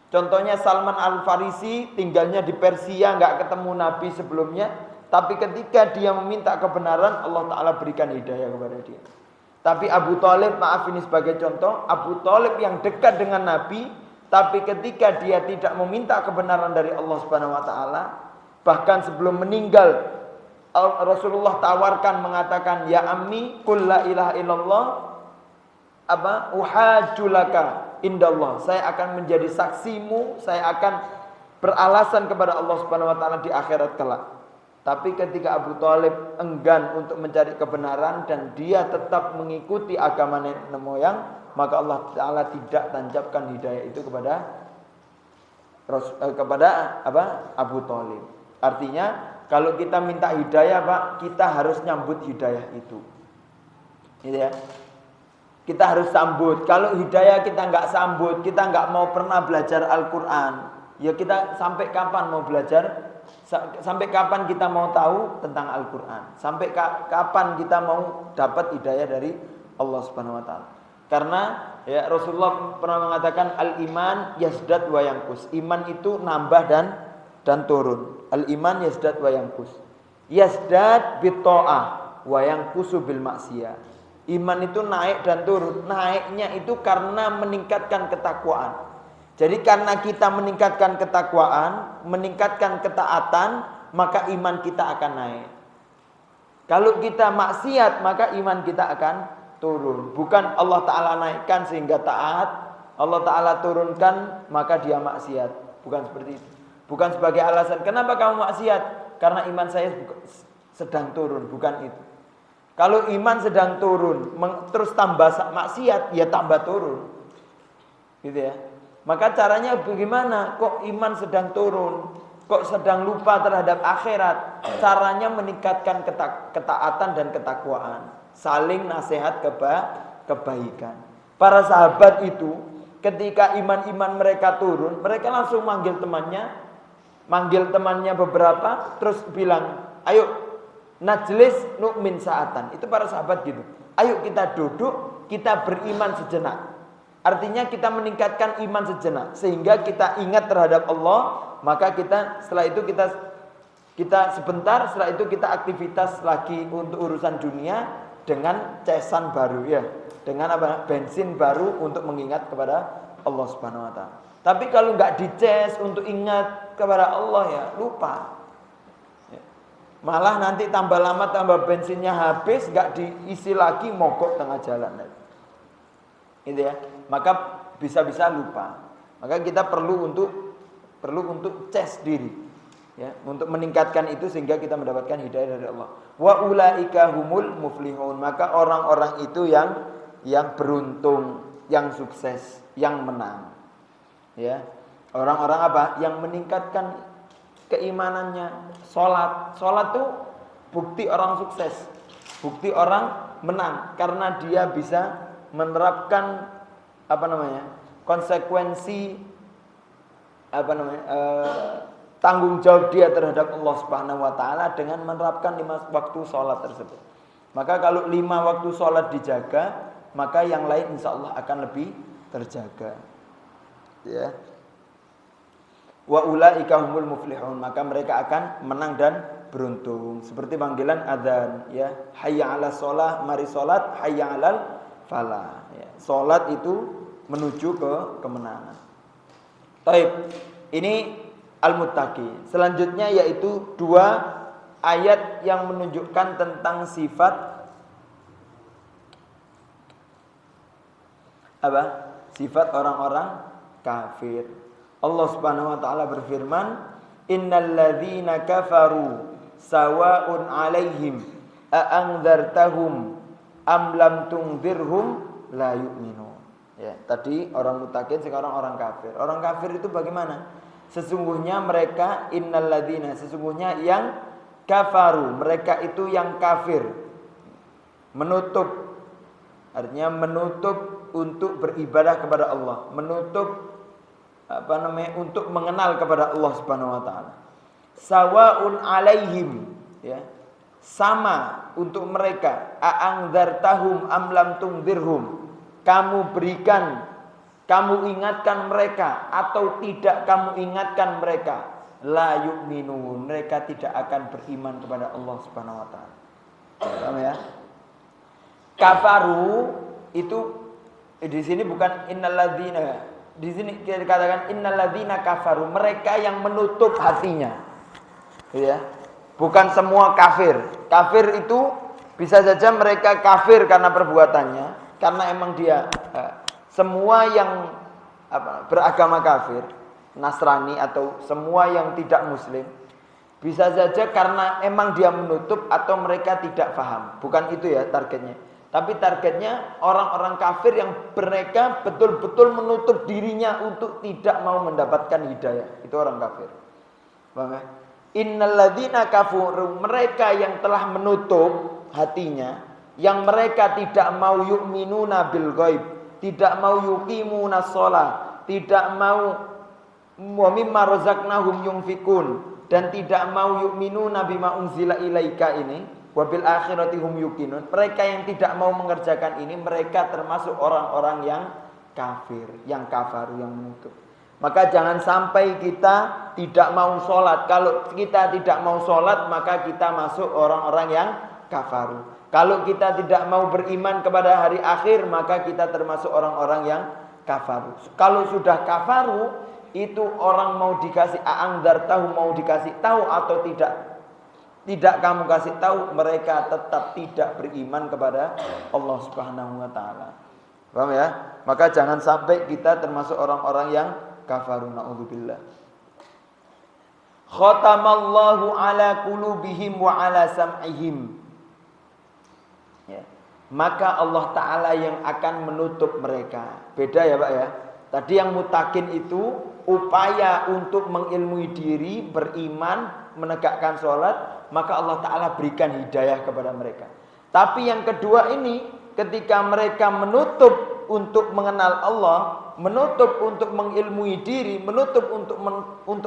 Contohnya Salman Al-Farisi tinggalnya di Persia, nggak ketemu Nabi sebelumnya, tapi ketika dia meminta kebenaran, Allah taala berikan hidayah kepada dia. Tapi Abu Thalib, maaf ini sebagai contoh, Abu Thalib yang dekat dengan Nabi, tapi ketika dia tidak meminta kebenaran dari Allah Subhanahu wa taala, bahkan sebelum meninggal Rasulullah tawarkan mengatakan, "Ya ammi, qul la ilaha illallah uhajjulaka indallah." Saya akan menjadi saksimu, saya akan beralasan kepada Allah Subhanahu wa taala di akhirat kelak. Tapi ketika Abu Thalib enggan untuk mencari kebenaran dan dia tetap mengikuti agama nenek moyang, maka Allah Taala tidak tancapkan hidayah itu kepada Abu Thalib. Artinya kalau kita minta hidayah, Pak, kita harus nyambut hidayah itu. Gitu ya. Kita harus sambut. Kalau hidayah kita nggak sambut, kita nggak mau pernah belajar Al-Quran, ya kita sampai kapan mau belajar? Sampai kapan kita mau tahu tentang Al-Quran? Sampai kapan kita mau dapat hidayah dari Allah Subhanahu wa taala? Karena ya Rasulullah pernah mengatakan al-iman yazdad wa yanqus. Iman itu nambah dan turun. Al-iman yazdad wa yanqus. Yazdad bit ta'ah wa yanqusu bil maksiyah. Iman itu naik dan turun. Naiknya itu karena meningkatkan ketakwaan. Jadi karena kita meningkatkan ketakwaan, meningkatkan ketaatan, maka iman kita akan naik. Kalau kita maksiat, maka iman kita akan turun. Bukan Allah Ta'ala naikkan sehingga taat, Allah Ta'ala turunkan maka dia maksiat. Bukan seperti itu. Bukan sebagai alasan, kenapa kamu maksiat? Karena iman saya sedang turun, bukan itu. Kalau iman sedang turun, terus tambah maksiat, ya tambah turun. Gitu ya. Maka caranya bagaimana? Kok iman sedang turun? Kok sedang lupa terhadap akhirat? Caranya meningkatkan ketaatan dan ketakwaan. Saling nasihat kebaikan. Para sahabat itu ketika iman-iman mereka turun, mereka langsung manggil temannya beberapa, terus bilang, ayo najlis nu'min sa'atan. Itu para sahabat gitu. Ayo kita duduk, kita beriman sejenak. Artinya kita meningkatkan iman sejenak sehingga kita ingat terhadap Allah, maka kita setelah itu kita sebentar, setelah itu kita aktivitas lagi untuk urusan dunia dengan cesan baru ya, dengan bensin baru untuk mengingat kepada Allah Subhanahu wa taala. Tapi kalau nggak dices untuk ingat kepada Allah ya lupa. Malah nanti tambah lama tambah bensinnya habis, nggak diisi lagi, mogok tengah jalan. Gitu ya. Maka bisa-bisa lupa. Maka kita perlu untuk ces diri, ya, untuk meningkatkan itu sehingga kita mendapatkan hidayah dari Allah. Wa ulaika humul muflihun. Maka orang-orang itu yang beruntung, yang sukses, yang menang. Ya. Orang-orang apa? Yang meningkatkan keimanannya. Salat itu bukti orang sukses. Bukti orang menang karena dia bisa menerapkan konsekuensi tanggung jawab dia terhadap Allah Subhanahu wa taala dengan menerapkan 5 waktu sholat tersebut. Maka kalau 5 waktu sholat dijaga, maka yang lain insya Allah akan lebih terjaga. Ya. Wa ulaika humul muflihun, maka mereka akan menang dan beruntung. Seperti panggilan adzan ya, hayya 'alas shalah, mari salat, hayya 'alal falah ya. Salat itu menuju ke kemenangan. Taib. Ini al-muttaqi. Selanjutnya yaitu 2 ayat yang menunjukkan tentang sifat apa? Sifat orang-orang kafir. Allah Subhanahu wa taala berfirman, "Innal ladzina kafaru sawa'un 'alaihim a anzartahum am lam tunzirhum la yu'minun." Ya, tadi orang muttaqin, sekarang orang kafir. Orang kafir itu bagaimana? Sesungguhnya mereka innal ladzina, sesungguhnya yang kafaru, mereka itu yang kafir. Menutup, artinya menutup untuk beribadah kepada Allah, menutup untuk mengenal kepada Allah Subhanahu wa taala. Sawaun alaihim ya. Sama untuk mereka, a'angdzartahum am lam tunzirhum. Kamu berikan, kamu ingatkan mereka atau tidak kamu ingatkan mereka, la yu'minun, mereka tidak akan beriman kepada Allah Subhanahu wa taala. Paham ya? Kafaru itu di sini bukan innalladzina. Di sini kita katakan innalladzina kafaru, mereka yang menutup hatinya. Ya. Bukan semua kafir. Kafir itu bisa saja mereka kafir karena perbuatannya, karena emang dia semua yang beragama kafir, Nasrani atau semua yang tidak muslim, bisa saja karena emang dia menutup atau mereka tidak paham. Bukan itu ya targetnya. Tapi targetnya orang-orang kafir yang mereka betul-betul menutup dirinya untuk tidak mau mendapatkan hidayah. Itu orang kafir. Paham ya? Innalladzina kafaru, mereka yang telah menutup hatinya, yang mereka tidak mau yu'minuna bil ghaib, tidak mau yuqimuna shalah, tidak mau wa mimma razaqnahum yunfikun, dan tidak mau yu'minuna bima unzila ilaika ini, wa bil akhirati hum yuqinun. Mereka yang tidak mau mengerjakan ini, mereka termasuk orang-orang yang kafir, yang kafaru, yang menutup. Maka jangan sampai kita tidak mau sholat. Kalau kita tidak mau sholat, maka kita masuk orang-orang yang kafaru. Kalau kita tidak mau beriman kepada hari akhir, maka kita termasuk orang-orang yang kafaru. Kalau sudah kafaru, itu orang mau dikasih a'angdar tahu, mau dikasih tahu atau tidak kamu kasih tahu, mereka tetap tidak beriman kepada Allah Subhanahu wa taala. Paham ya? Maka jangan sampai kita termasuk orang-orang yang kafaru, na'udzubillah. Khatamallahu ala qulubihim wa ala sam'ihim. Ya. Maka Allah Ta'ala yang akan menutup mereka. Beda ya Pak ya. Tadi yang mutakin itu upaya untuk mengilmui diri, beriman, menegakkan sholat, maka Allah Ta'ala berikan hidayah kepada mereka. Tapi yang kedua ini, ketika mereka menutup untuk mengenal Allah, menutup untuk mengilmui diri, menutup untuk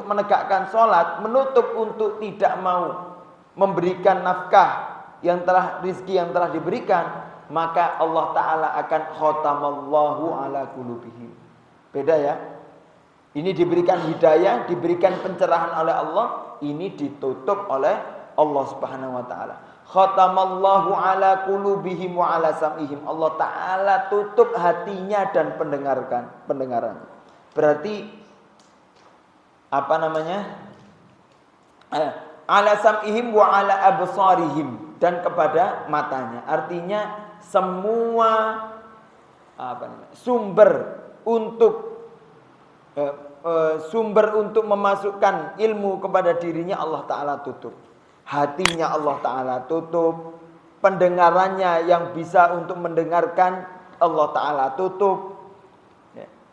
menegakkan sholat, menutup untuk tidak mau memberikan nafkah yang telah, rizki yang telah diberikan, maka Allah Ta'ala akan khatamallahu ala qulubihim. Beda ya. Ini diberikan hidayah, diberikan pencerahan oleh Allah, ini ditutup oleh Allah Subhanahu wa taala. Khatamallahu ala qulubihim wa ala sam'ihim. Allah Ta'ala tutup hatinya dan pendengaran. Berarti apa namanya? Ala sam'ihim wa ala absarihim, dan kepada matanya. Artinya semua sumber untuk memasukkan ilmu kepada dirinya Allah Ta'ala tutup. Hatinya Allah Ta'ala tutup. Pendengarannya yang bisa untuk mendengarkan Allah Ta'ala tutup.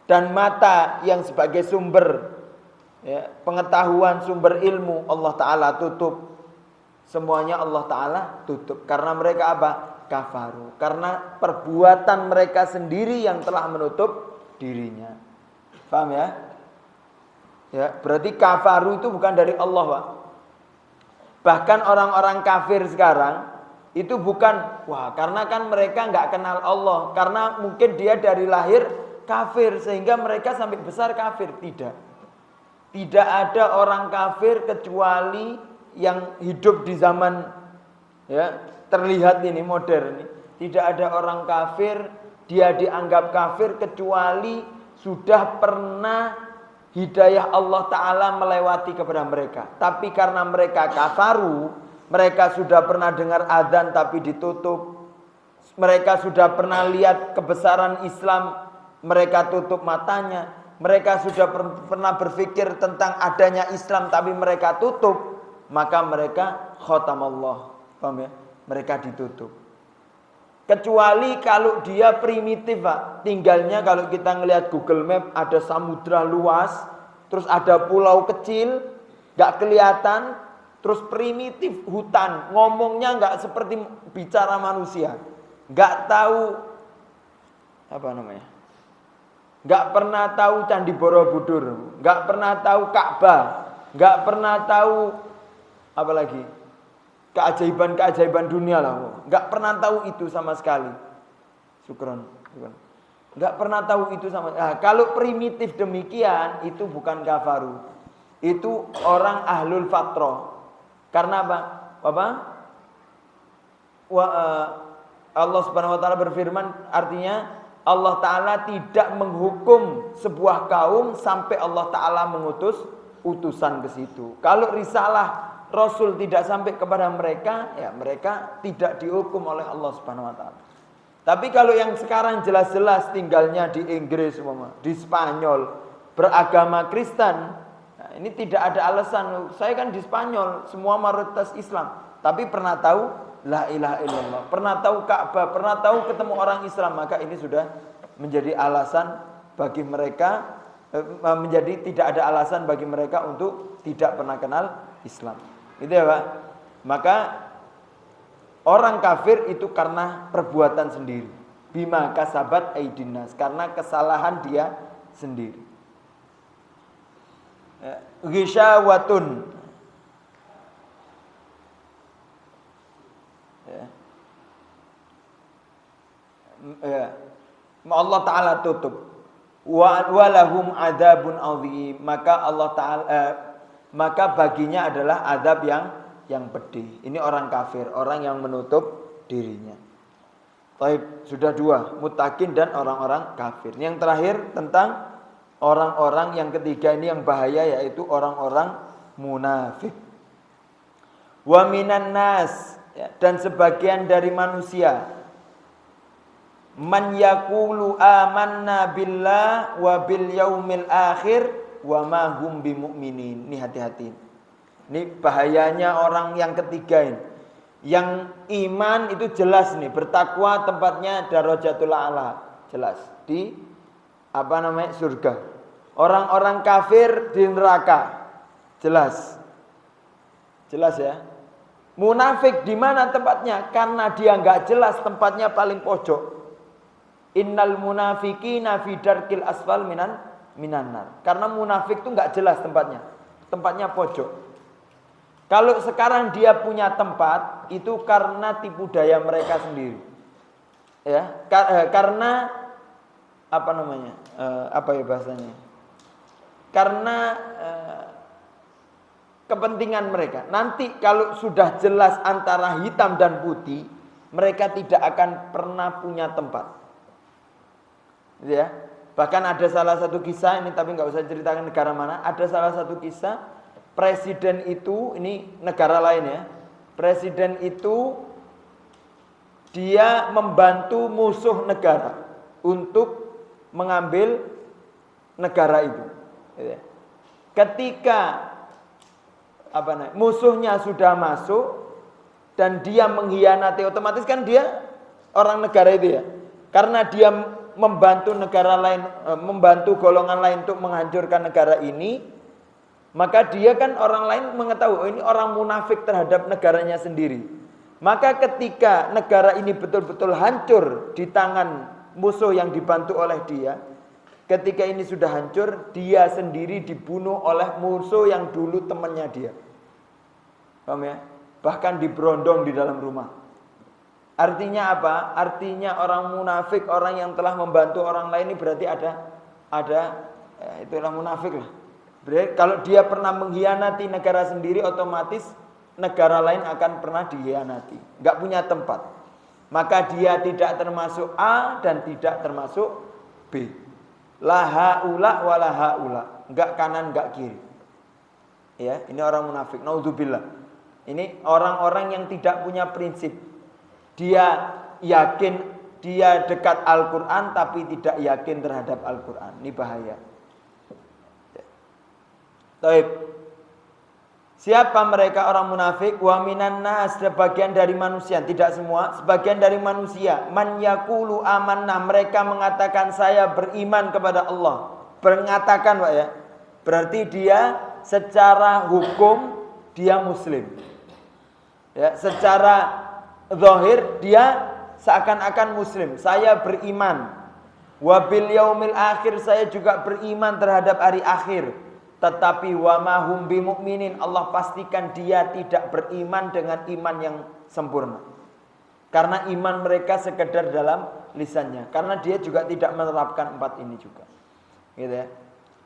Dan mata yang sebagai sumber pengetahuan, sumber ilmu, Allah Ta'ala tutup. Semuanya Allah Ta'ala tutup. Karena mereka apa? Kafaru. Karena perbuatan mereka sendiri yang telah menutup dirinya. Paham ya? Ya, berarti kafaru itu bukan dari Allah, Pak. Bahkan orang-orang kafir sekarang itu bukan, karena kan mereka nggak kenal Allah, karena mungkin dia dari lahir kafir sehingga mereka sampai besar kafir. Tidak ada orang kafir kecuali yang hidup di zaman ya terlihat ini modern ini, tidak ada orang kafir dia dianggap kafir kecuali sudah pernah hidayah Allah Ta'ala melewati kepada mereka. Tapi karena mereka kafaru, mereka sudah pernah dengar azan tapi ditutup, mereka sudah pernah lihat kebesaran Islam, mereka tutup matanya, mereka sudah pernah berpikir tentang adanya Islam tapi mereka tutup, maka mereka khatamallah. Paham ya? Mereka ditutup. Kecuali kalau dia primitif, Pak. Tinggalnya kalau kita ngelihat Google Map ada samudra luas, terus ada pulau kecil, gak kelihatan, terus primitif hutan, ngomongnya gak seperti bicara manusia, gak tahu apa namanya, gak pernah tahu Candi Borobudur, gak pernah tahu Ka'bah, gak pernah tahu apa lagi, keajaiban-keajaiban dunia lah, nggak pernah tahu itu sama sekali. Syukron. Nggak pernah tahu itu sama. Nah, kalau primitif demikian itu bukan kafaru, itu orang ahlul fatrah. Karena apa? Allah Subhanahu Wa Taala berfirman, artinya Allah Taala tidak menghukum sebuah kaum sampai Allah Taala mengutus utusan ke situ. Kalau risalah Rasul tidak sampai kepada mereka, ya mereka tidak dihukum oleh Allah Subhanahu Wa Taala. Tapi kalau yang sekarang jelas-jelas tinggalnya di Inggris, di Spanyol, beragama Kristen, nah ini tidak ada alasan. Saya kan di Spanyol, semua mayoritas Islam, tapi pernah tahu la ilaha illallah, pernah tahu Ka'bah, pernah tahu ketemu orang Islam, maka ini sudah menjadi alasan bagi mereka, menjadi tidak ada alasan bagi mereka untuk tidak pernah kenal Islam. Gitu ya Pak. Maka orang kafir itu karena perbuatan sendiri. Bima kasabat aidinas, karena kesalahan dia sendiri. Ghisyawatun. Allah Ta'ala tutup. Walahum adabun azim. Maka baginya adalah azab yang pedih. Ini orang kafir, orang yang menutup dirinya. Baik, sudah dua, muttaqin dan orang-orang kafir. Yang terakhir tentang orang-orang yang ketiga ini yang bahaya, yaitu orang-orang munafik. Wa minan nas, dan sebagian dari manusia, man yaqulu amanna billah wa bil yaumil akhir wa ma hum bimu'minin. Ini hati-hati. Ini bahayanya orang yang ketiga ini. Yang iman itu jelas nih, bertakwa tempatnya darajatul a'la, jelas di surga. Orang-orang kafir di neraka, jelas. Jelas ya. Munafik di mana tempatnya? Karena dia enggak jelas, tempatnya paling pojok. Innal munafiqina fi darkil asfal minanar. Karena munafik itu enggak jelas tempatnya. Tempatnya pojok. Kalau sekarang dia punya tempat, itu karena tipu daya mereka sendiri. Ya, karena bahasanya? Karena kepentingan mereka. Nanti kalau sudah jelas antara hitam dan putih, mereka tidak akan pernah punya tempat. Ya. Bahkan ada salah satu kisah ini, tapi nggak usah ceritakan negara mana. Ada salah satu kisah presiden itu, ini negara lain ya. Presiden itu dia membantu musuh negara untuk mengambil negara itu. Ketika musuhnya sudah masuk dan dia mengkhianati, otomatis kan dia orang negara itu ya. Karena dia membantu negara lain, membantu golongan lain untuk menghancurkan negara ini, maka dia kan orang lain mengetahui, oh ini orang munafik terhadap negaranya sendiri. Maka ketika negara ini betul-betul hancur di tangan musuh yang dibantu oleh dia, ketika ini sudah hancur, dia sendiri dibunuh oleh musuh yang dulu temannya dia. Paham ya? Bahkan diberondong di dalam rumah. Artinya apa? Artinya orang munafik, orang yang telah membantu orang lain ini berarti itulah munafik lah. Berarti kalau dia pernah mengkhianati negara sendiri, otomatis negara lain akan pernah dikhianati, nggak punya tempat. Maka dia tidak termasuk A dan tidak termasuk B. La haula wala haula, nggak kanan nggak kiri. Ya, ini orang munafik. Naudzubillah. Ini orang-orang yang tidak punya prinsip. Dia yakin dia dekat Al-Quran tapi tidak yakin terhadap Al-Quran. Ini bahaya. Taib. Siapa mereka orang munafik? Wa minan nas, sebagian dari manusia, tidak semua, sebagian dari manusia. Man yaqulu amanna, mereka mengatakan saya beriman kepada Allah. Mengatakan, Pak ya. Berarti dia secara hukum dia muslim. Ya, secara zahir dia seakan-akan muslim. Saya beriman. Wa bil yaumil akhir, saya juga beriman terhadap hari akhir. Tetapi wa ma hum bimu'minin, Allah pastikan dia tidak beriman dengan iman yang sempurna. Karena iman mereka sekedar dalam lisannya. Karena dia juga tidak menerapkan 4 ini juga. Gitu ya.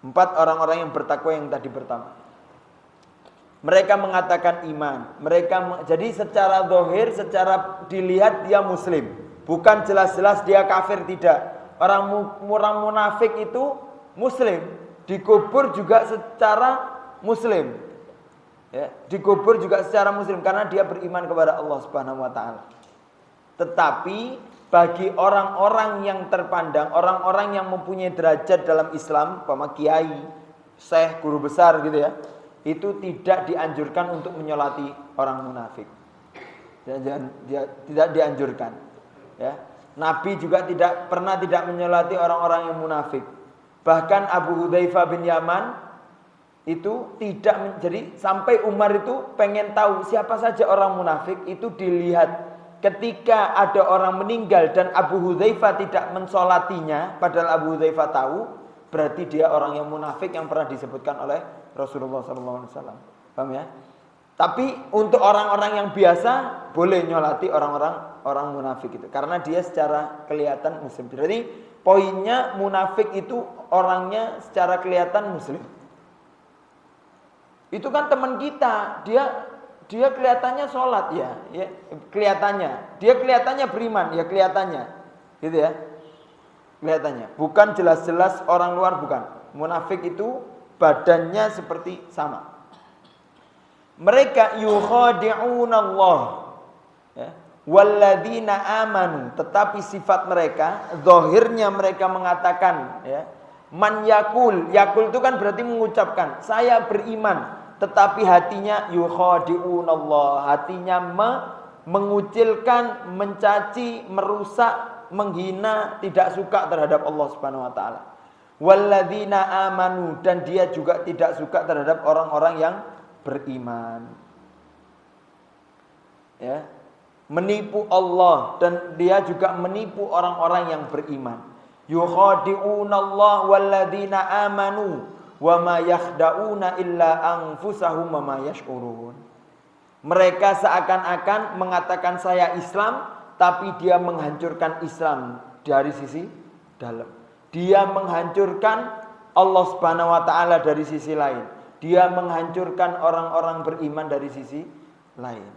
4 orang-orang yang bertakwa yang tadi pertama. Mereka mengatakan iman. Jadi secara zahir, secara dilihat dia muslim. Bukan jelas-jelas dia kafir, tidak. Orang munafik itu muslim. Dikubur juga secara muslim. Ya, dikubur juga secara muslim karena dia beriman kepada Allah Subhanahu wa taala. Tetapi bagi orang-orang yang terpandang, orang-orang yang mempunyai derajat dalam Islam, umpama kiai, syekh, guru besar gitu ya, itu tidak dianjurkan untuk menyolati orang munafik. Tidak dianjurkan. Ya. Nabi juga tidak menyolati orang-orang yang munafik. Bahkan Abu Hudzaifah bin Yaman itu tidak jadi sampai Umar itu pengen tahu siapa saja orang munafik, itu dilihat ketika ada orang meninggal dan Abu Hudzaifah tidak mensolatinya, padahal Abu Hudzaifah tahu, berarti dia orang yang munafik yang pernah disebutkan oleh Rasulullah SAW. Paham ya? Tapi untuk orang-orang yang biasa boleh nyolati orang munafik itu karena dia secara kelihatan muslim. Jadi poinnya munafik itu orangnya secara kelihatan muslim. Itu kan teman kita, dia kelihatannya sholat ya, kelihatannya. Dia kelihatannya beriman, ya kelihatannya. Gitu ya. Kelihatannya. Bukan jelas-jelas orang luar, bukan. Munafik itu badannya seperti sama. Mereka yukhadi'una Allah. Ya. Walladzina amanu, tetapi sifat mereka zahirnya mereka mengatakan ya, man yakul itu kan berarti mengucapkan saya beriman, tetapi hatinya yukhadi'unallah, hatinya mengucilkan, mencaci, merusak, menghina, tidak suka terhadap Allah Subhanahu wa taala. Walladzina amanu, dan dia juga tidak suka terhadap orang-orang yang beriman. Ya. Menipu Allah dan dia juga menipu orang-orang yang beriman. Yukhadi'unallah walladzina amanu wa ma yakhda'una illa anfusahum wa ma yash'urun. Mereka seakan-akan mengatakan saya Islam, tapi dia menghancurkan Islam dari sisi dalam. Dia menghancurkan Allah Subhanahu wa taala dari sisi lain. Dia menghancurkan orang-orang beriman dari sisi lain.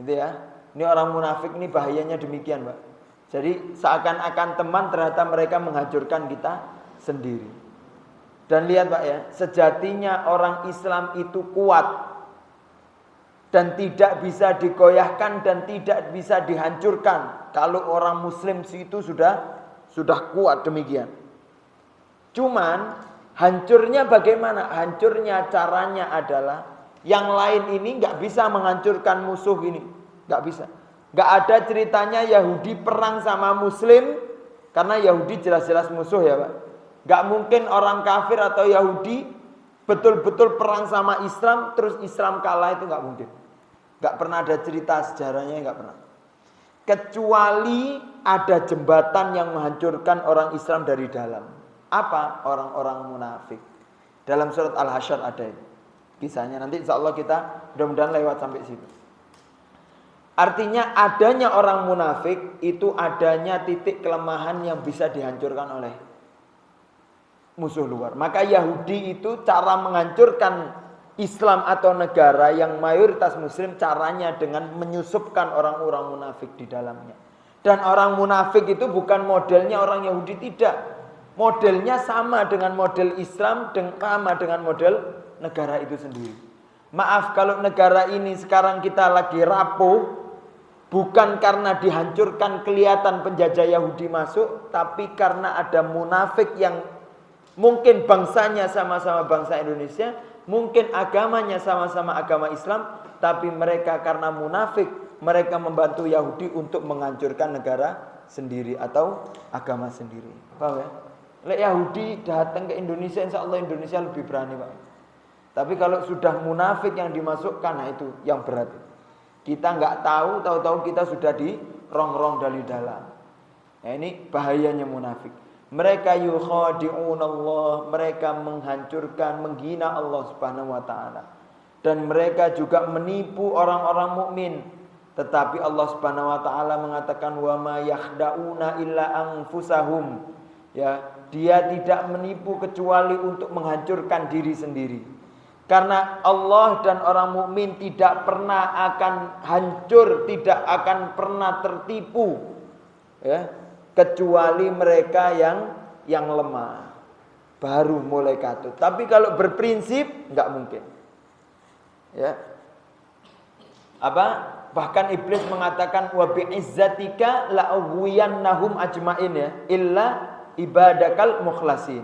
Itu ya. Ini orang munafik ini bahayanya demikian, Pak. Jadi seakan-akan teman, ternyata mereka menghancurkan kita sendiri. Dan lihat, Pak ya, sejatinya orang Islam itu kuat dan tidak bisa digoyahkan dan tidak bisa dihancurkan kalau orang Muslim itu sudah kuat demikian. Cuman hancurnya bagaimana? Hancurnya caranya adalah yang lain ini nggak bisa menghancurkan musuh ini. Gak bisa. Gak ada ceritanya Yahudi perang sama Muslim, karena Yahudi jelas-jelas musuh ya Pak. Gak mungkin orang kafir atau Yahudi betul-betul perang sama Islam terus Islam kalah, itu gak mungkin. Gak pernah ada cerita sejarahnya, gak pernah. Kecuali ada jembatan yang menghancurkan orang Islam dari dalam. Apa? Orang-orang munafik. Dalam surat Al-Hasyr ada itu kisahnya. Nanti insya Allah kita mudah-mudahan lewat sampai situ. Artinya adanya orang munafik itu adanya titik kelemahan yang bisa dihancurkan oleh musuh luar. Maka Yahudi itu cara menghancurkan Islam atau negara yang mayoritas muslim caranya dengan menyusupkan orang-orang munafik di dalamnya. Dan orang munafik itu bukan modelnya orang Yahudi, tidak. Modelnya sama dengan model Islam, sama dengan model negara itu sendiri. Maaf kalau negara ini sekarang kita lagi rapuh, bukan karena dihancurkan kelihatan penjajah Yahudi masuk, tapi karena ada munafik yang mungkin bangsanya sama-sama bangsa Indonesia, mungkin agamanya sama-sama agama Islam, tapi mereka karena munafik, mereka membantu Yahudi untuk menghancurkan negara sendiri atau agama sendiri. Paham ya? Lek Yahudi datang ke Indonesia, insya Allah Indonesia lebih berani, Pak. Tapi kalau sudah munafik yang dimasukkan, nah itu yang berat. Kita nggak tahu-tahu kita sudah di rong-rong dari dalam. Nah, ini bahayanya munafik. Mereka yukhadi'unallah, mereka menghancurkan, menghina Allah Subhanahu wa taala. Dan mereka juga menipu orang-orang mukmin. Tetapi Allah Subhanahu wa taala mengatakan wa ma yakhda'una illa anfusahum. Ya, dia tidak menipu kecuali untuk menghancurkan diri sendiri. Karena Allah dan orang mukmin tidak pernah akan hancur, tidak akan pernah tertipu. Ya, kecuali mereka yang lemah baru mulai katut. Tapi kalau berprinsip nggak mungkin. Ya. Bahkan iblis mengatakan wa bi'izzatika la aghwiyannahum ajmain, ya, illa ibadakal mukhlasin.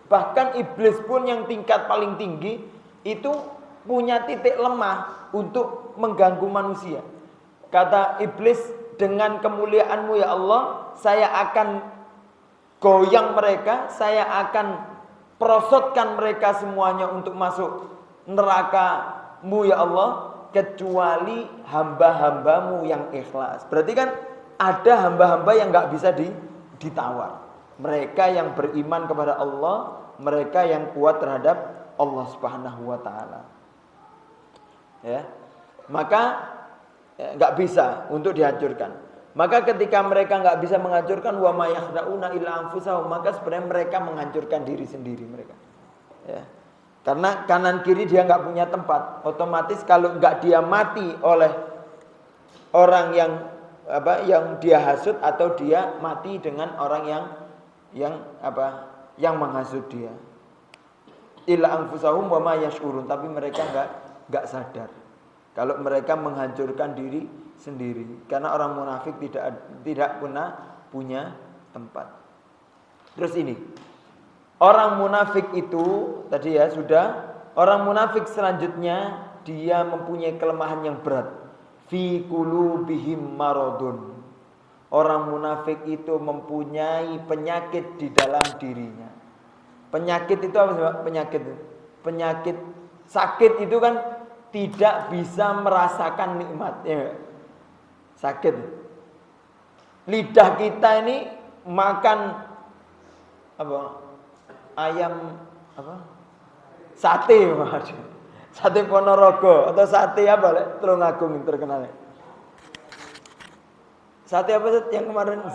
Bahkan iblis pun yang tingkat paling tinggi itu punya titik lemah untuk mengganggu manusia. Kata iblis, dengan kemuliaan-Mu ya Allah, saya akan goyang mereka, saya akan prosotkan mereka semuanya untuk masuk neraka-Mu ya Allah, kecuali hamba-hamba-Mu yang ikhlas. Berarti kan ada hamba-hamba yang gak bisa ditawar. Mereka yang beriman kepada Allah, mereka yang kuat terhadap Allah Subhanahu wa taala. Ya. Maka nggak bisa untuk dihancurkan. Maka ketika mereka nggak bisa menghancurkan wa ma yakhda'una illa anfusahum, maka sebenarnya mereka menghancurkan diri sendiri mereka. Ya. Karena kanan kiri dia nggak punya tempat. Otomatis kalau nggak dia mati oleh orang yang dia hasut, atau dia mati dengan orang yang menghasut dia. Illa anfusahum wa ma yash'urun, tapi mereka nggak sadar kalau mereka menghancurkan diri sendiri. Karena orang munafik tidak pernah punya tempat. Terus ini, orang munafik itu tadi ya sudah. Orang munafik selanjutnya dia mempunyai kelemahan yang berat. Fi qulubihim maradun. Orang munafik itu mempunyai penyakit di dalam dirinya. Penyakit itu apa sih, Pak? Penyakit sakit itu kan tidak bisa merasakan nikmat, ya. Sakit. Lidah kita ini makan ayam sate, sate Ponorogo atau sate apa, Tulungagung terkenal. Sate apa yang kemarin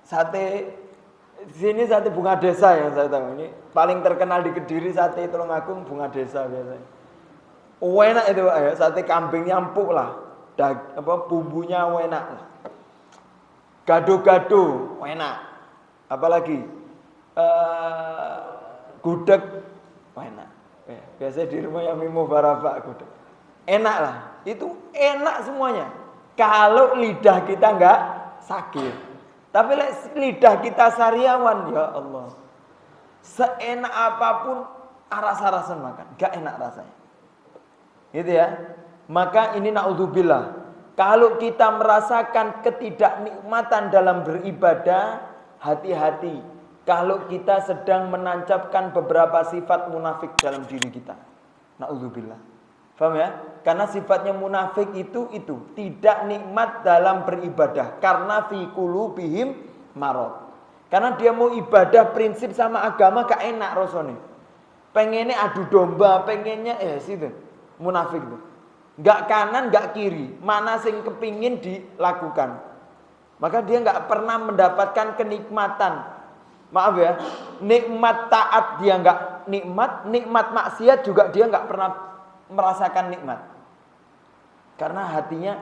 sate sini, sate Bunga Desa yang saya tahu. Ini paling terkenal di Kediri, sate Tulungagung Bunga Desa biasanya. Enak itu, Pak, ya. Sate kambingnya empuk lah. Bumbunya enak. Gado-gado enak. Apalagi gudeg enak. Biasanya di rumah yang Mimo Barabak gudeg. Enak lah. Itu enak semuanya. Kalau lidah kita enggak sakit. Tapi lidah kita sariawan, ya Allah, seenak apapun aras-arasan makan, enggak enak rasanya. Gitu ya. Maka ini naudzubillah. Kalau kita merasakan ketidaknikmatan dalam beribadah, hati-hati. Kalau kita sedang menancapkan beberapa sifat munafik dalam diri kita. Naudzubillah. Paham ya? Karena sifatnya munafik itu tidak nikmat dalam beribadah, karena fi qulubihim marad. Karena dia mau ibadah prinsip sama agama gak enak rasanya. Pengennya adu domba, pengennya situ. Munafik itu. Gak kanan, gak kiri, mana sing kepingin dilakukan. Maka dia gak pernah mendapatkan kenikmatan. Maaf ya, nikmat taat dia merasakan nikmat maksiat juga dia nggak pernah merasakan nikmat. Karena hatinya,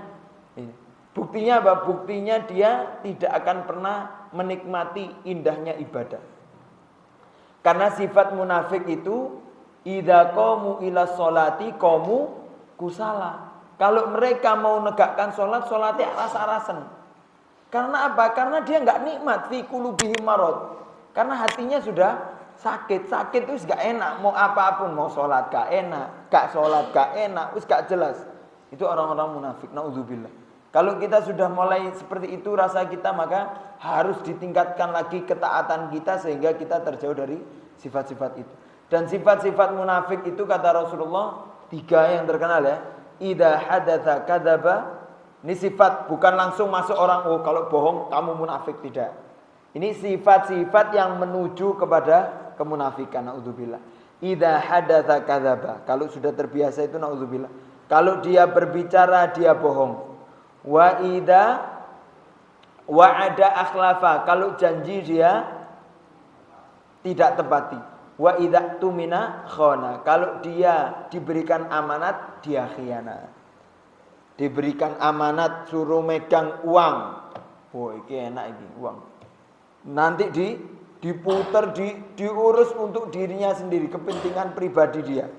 buktinya apa? Buktinya dia tidak akan pernah menikmati indahnya ibadah. Karena sifat munafik itu, idza qamu ila sholati qamu kusala. Kalau mereka mau negakkan sholat, sholatnya aras-arasen. Karena apa? Karena dia nggak nikmat, fi qulubihim marad. Karena hatinya sudah sakit itu gak enak. Mau apapun, mau sholat gak enak, gak sholat gak enak, wis gak jelas. Itu orang-orang munafik. Naudzubillah. Kalau kita sudah mulai seperti itu rasa kita, maka harus ditingkatkan lagi ketaatan kita sehingga kita terjauh dari sifat-sifat itu. Dan sifat-sifat munafik itu kata Rasulullah 3 yang terkenal ya. Idza hadatsa kadzaba. Ini sifat, bukan langsung masuk orang, oh kalau bohong kamu munafik, tidak. Ini sifat-sifat yang menuju kepada kemunafikan. Naudzubillah. Idza hadatsa kadzaba. Kalau sudah terbiasa itu naudzubillah. Kalau dia berbicara dia bohong. Wa idza wa'ada akhlafa. Kalau janji dia tidak tepati. Wa idza tumina khana. Kalau dia diberikan amanat dia khianat. Diberikan amanat suruh megang uang. Oh, iki enak iki uang. Nanti diputar, diurus untuk dirinya sendiri, kepentingan pribadi dia.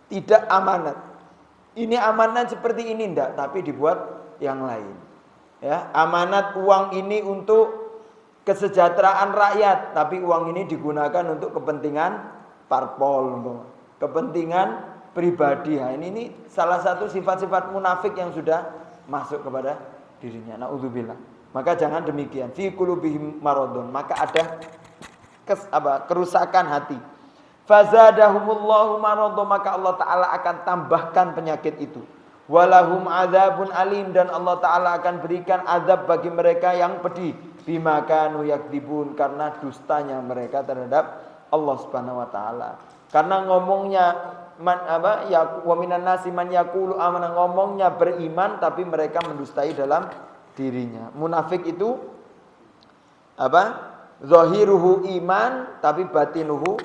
Tidak amanat. Ini amanat seperti ini enggak, tapi dibuat yang lain. Ya, amanat uang ini untuk kesejahteraan rakyat, tapi uang ini digunakan untuk kepentingan parpol, kepentingan pribadi. Nah, ini salah satu sifat-sifat munafik yang sudah masuk kepada dirinya. Naudzubillah. Maka jangan demikian. Fi qulubihim maradun. Maka ada kerusakan hati. Fazadahumullahu maradun. Maka Allah Ta'ala akan tambahkan penyakit itu. Walahum adzabun alim. Dan Allah Ta'ala akan berikan azab bagi mereka yang pedih. Bima kanu yakdzibun. Karena dustanya mereka terhadap Allah Subhanahu Wa Ta'ala. Karena ngomongnya wa minan nasi man yaqulu amana, ngomongnya beriman tapi mereka mendustai dalam dirinya. Munafik itu zahiruhu iman tapi batinuhu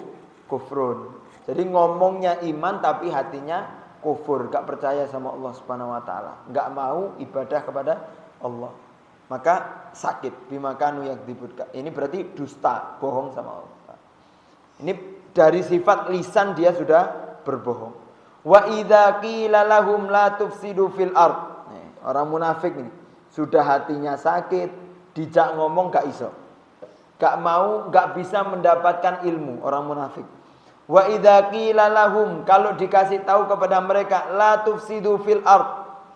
kufrun. Jadi ngomongnya iman tapi hatinya kufur, gak percaya sama Allah Subhanahu Wa Ta'ala, gak mau ibadah kepada Allah. Maka sakit bimakanu yakdzibun. Ini berarti dusta, bohong sama Allah. Ini dari sifat lisan dia sudah berbohong. Wa idza qila lahum la tufsidu fil ard. Orang munafik ini sudah hatinya sakit, dijak ngomong gak iso. Gak mau, gak bisa mendapatkan ilmu orang munafik. Wa idza qila lahum, kalau dikasih tahu kepada mereka, la tufsidu fil ard,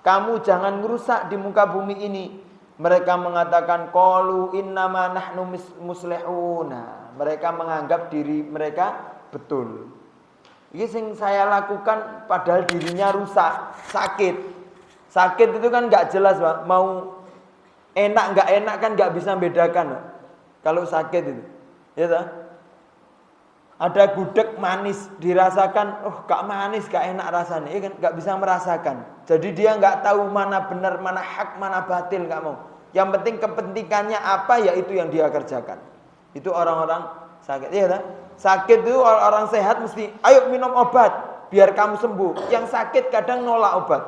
kamu jangan merusak di muka bumi ini. Mereka mengatakan qalu innama nahnu muslihuna. Mereka menganggap diri mereka betul. Ini yang saya lakukan padahal dirinya rusak, sakit. Sakit itu kan nggak jelas, Pak. Mau enak nggak enak kan nggak bisa bedakan, Pak. Kalau sakit itu, ya tak? Ada gudeg manis dirasakan, oh gak manis, gak enak rasanya, ya kan? Nggak bisa merasakan. Jadi dia nggak tahu mana benar, mana hak, mana batil, nggak mau. Yang penting kepentingannya apa, ya itu yang dia kerjakan. Itu orang-orang sakit, ya tak? Sakit itu orang sehat mesti, ayo minum obat biar kamu sembuh. Yang sakit kadang nolak obat.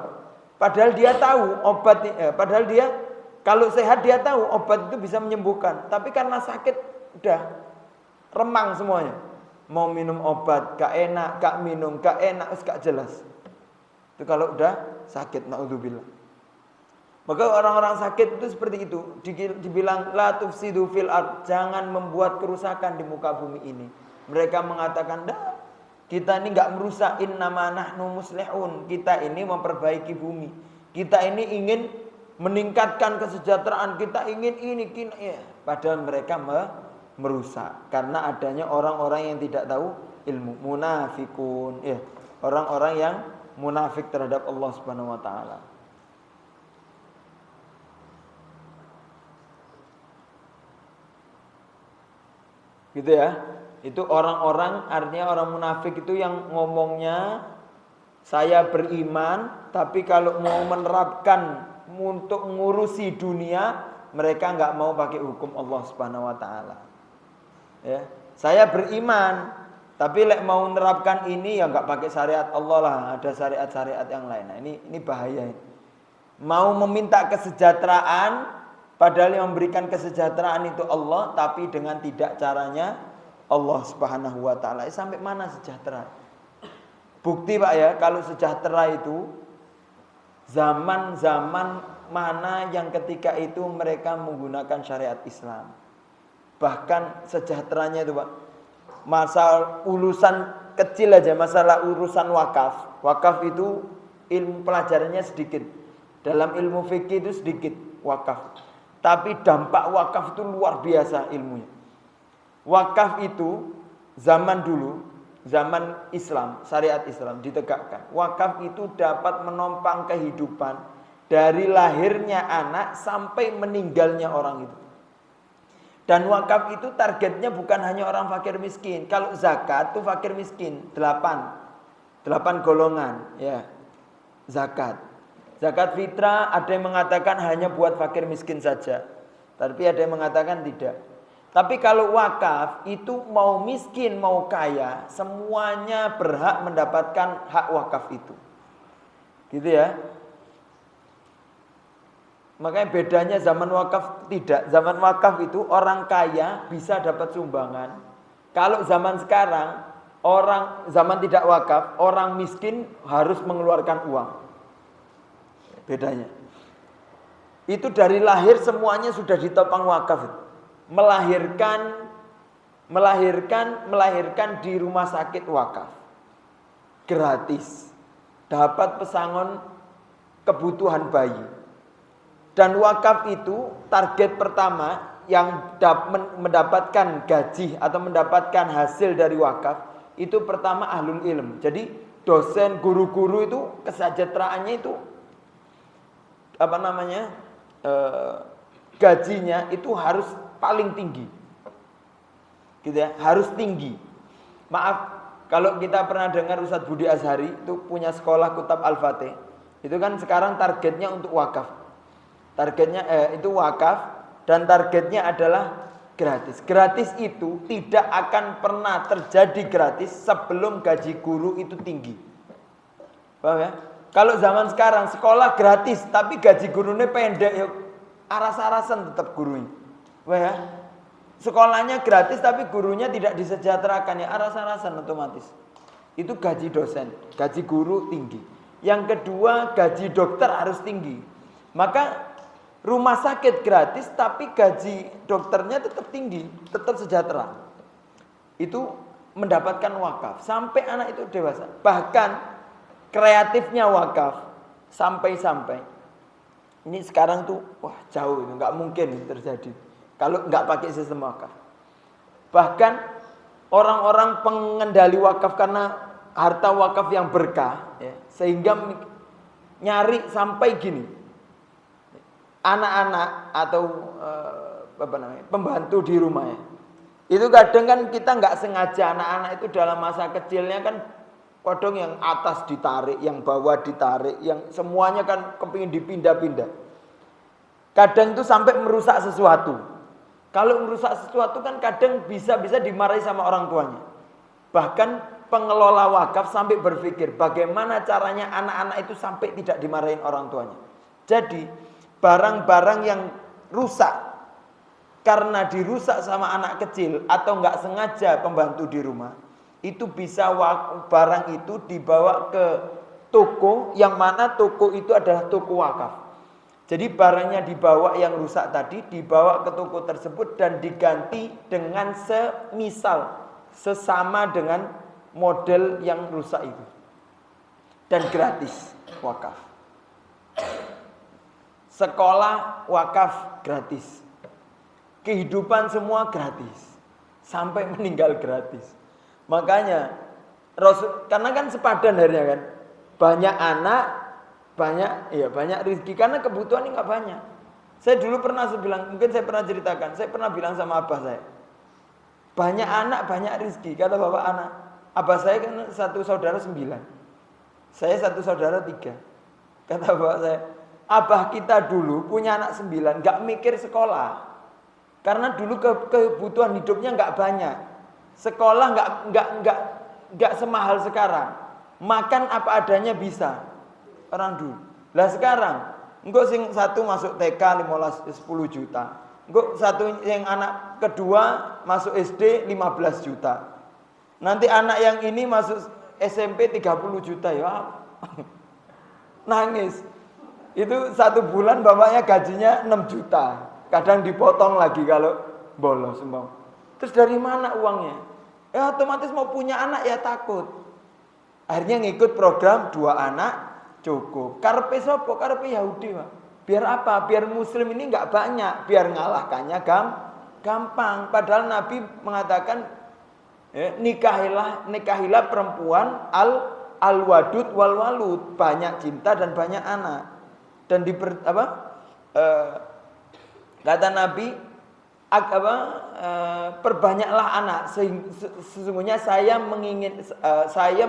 Padahal dia tahu obat, padahal dia kalau sehat dia tahu obat itu bisa menyembuhkan. Tapi karena sakit udah remang semuanya. Mau minum obat gak enak, gak minum gak enak, gak jelas. Itu kalau udah sakit, naudzubillah. Maka orang-orang sakit itu seperti itu. Dibilang la tufsidu fil ard, jangan membuat kerusakan di muka bumi ini. Mereka mengatakan, dah, kita ini enggak merusak, innama nahnu muslihun. Kita ini memperbaiki bumi. Kita ini ingin meningkatkan kesejahteraan, kita ingin ini, ya. Padahal mereka merusak karena adanya orang-orang yang tidak tahu ilmu, munafikun, ya. Orang-orang yang munafik terhadap Allah Subhanahu wa taala. Gitu ya. Itu orang-orang, artinya orang munafik itu yang ngomongnya saya beriman, tapi kalau mau menerapkan untuk ngurusi dunia, mereka nggak mau pakai hukum Allah Subhanahu wa taala. Ya, saya beriman, Tapi lek mau menerapkan ini ya nggak pakai syariat Allah lah, ada syariat-syariat yang lain. Nah, ini bahaya. Mau meminta kesejahteraan, padahal yang memberikan kesejahteraan itu Allah, tapi dengan tidak caranya Allah Subhanahu wa taala. Sampai mana sejahtera? Bukti Pak ya, kalau sejahtera itu zaman-zaman mana yang ketika itu mereka menggunakan syariat Islam. Bahkan sejahteranya itu Pak, masalah urusan kecil aja, masalah urusan wakaf. Wakaf itu ilmu pelajarannya sedikit. Dalam ilmu fikih itu sedikit wakaf. Tapi dampak wakaf itu luar biasa ilmunya. Wakaf itu zaman dulu, zaman Islam, syariat Islam ditegakkan. Wakaf itu dapat menopang kehidupan dari lahirnya anak sampai meninggalnya orang itu. Dan wakaf itu targetnya bukan hanya orang fakir miskin. Kalau zakat itu fakir miskin 8 golongan ya. Zakat fitrah ada yang mengatakan hanya buat fakir miskin saja. Tapi ada yang mengatakan tidak. Tapi kalau wakaf itu mau miskin mau kaya semuanya berhak mendapatkan hak wakaf itu. Gitu ya. Makanya bedanya zaman wakaf tidak. Zaman wakaf itu orang kaya bisa dapat sumbangan. Kalau zaman sekarang zaman tidak wakaf, orang miskin harus mengeluarkan uang. Bedanya. Itu dari lahir semuanya sudah ditopang wakaf. Melahirkan di rumah sakit wakaf. Gratis. Dapat pesangon kebutuhan bayi. Dan wakaf itu target pertama yang mendapatkan gaji atau mendapatkan hasil dari wakaf itu pertama ahlul ilm. Jadi dosen, guru-guru itu kesejahteraannya itu gajinya itu harus paling tinggi. Gitu ya, harus tinggi. Maaf, kalau kita pernah dengar Ustadz Budi Azhari itu punya sekolah Kutab Al-Fatih. Itu kan sekarang targetnya untuk wakaf. Targetnya itu wakaf dan targetnya adalah gratis. Gratis itu tidak akan pernah terjadi gratis sebelum gaji guru itu tinggi. Paham ya? Kalau zaman sekarang sekolah gratis tapi gaji gurunya pendek, ya aras-arasan tetap gurunya. Paham ya? Sekolahnya gratis tapi gurunya tidak disejahterakan, ya aras-arasan otomatis. Itu gaji dosen, gaji guru tinggi. Yang kedua gaji dokter harus tinggi. Maka rumah sakit gratis tapi gaji dokternya tetap tinggi, tetap sejahtera. Itu mendapatkan wakaf sampai anak itu dewasa. Bahkan kreatifnya wakaf sampai-sampai ini sekarang tuh wah jauh itu nggak mungkin terjadi kalau nggak pakai sistem wakaf. Bahkan orang-orang pengendali wakaf karena harta wakaf yang berkah ya, sehingga nyari sampai gini. Anak-anak atau pembantu di rumah ya. Itu kadang kan kita nggak sengaja anak-anak itu dalam masa kecilnya kan kadang yang atas ditarik, yang bawah ditarik, yang semuanya kan kepingin dipindah-pindah. Kadang itu sampai merusak sesuatu. Kalau merusak sesuatu kan kadang bisa dimarahi sama orang tuanya. Bahkan pengelola wakaf sampai berpikir bagaimana caranya anak-anak itu sampai tidak dimarahin orang tuanya. Jadi barang-barang yang rusak karena dirusak sama anak kecil atau nggak sengaja pembantu di rumah, itu bisa barang itu dibawa ke toko yang mana toko itu adalah toko wakaf. Jadi barangnya dibawa yang rusak tadi dibawa ke toko tersebut dan diganti dengan sesama dengan model yang rusak itu. Dan gratis wakaf. Sekolah wakaf gratis. Kehidupan semua gratis. Sampai meninggal gratis. Makanya karena kan sepadan harinya kan. Banyak anak, banyak rezeki karena kebutuhan ini nggak banyak. Saya dulu pernah mungkin saya pernah ceritakan, saya pernah bilang sama abah saya. Banyak anak, banyak rezeki. Kata bapak anak. Abah saya kan satu saudara 9. Saya satu saudara 3. Kata bapak saya, abah kita dulu punya anak 9, nggak mikir sekolah. Karena dulu kebutuhan hidupnya nggak banyak. Sekolah nggak semahal sekarang. Makan apa adanya bisa. Orang dulu. Lah sekarang, engko sing satu masuk TK 10 juta. Engko satu yang anak kedua masuk SD 15 juta. Nanti anak yang ini masuk SMP 30 juta ya. Nangis. Itu 1 bulan bapaknya gajinya 6 juta. Kadang dipotong lagi kalau bolos semua. Terus dari mana uangnya? Ya otomatis mau punya anak ya takut. Akhirnya ngikut program 2 anak cukup. Karepe sopo? Karepe Yahudi, Pak. Biar apa? Biar muslim ini enggak banyak, biar ngalahkannya gampang. Padahal Nabi mengatakan nikahilah perempuan al-wadud wal walud, banyak cinta dan banyak anak. Dan kata Nabi perbanyaklah anak, sesungguhnya saya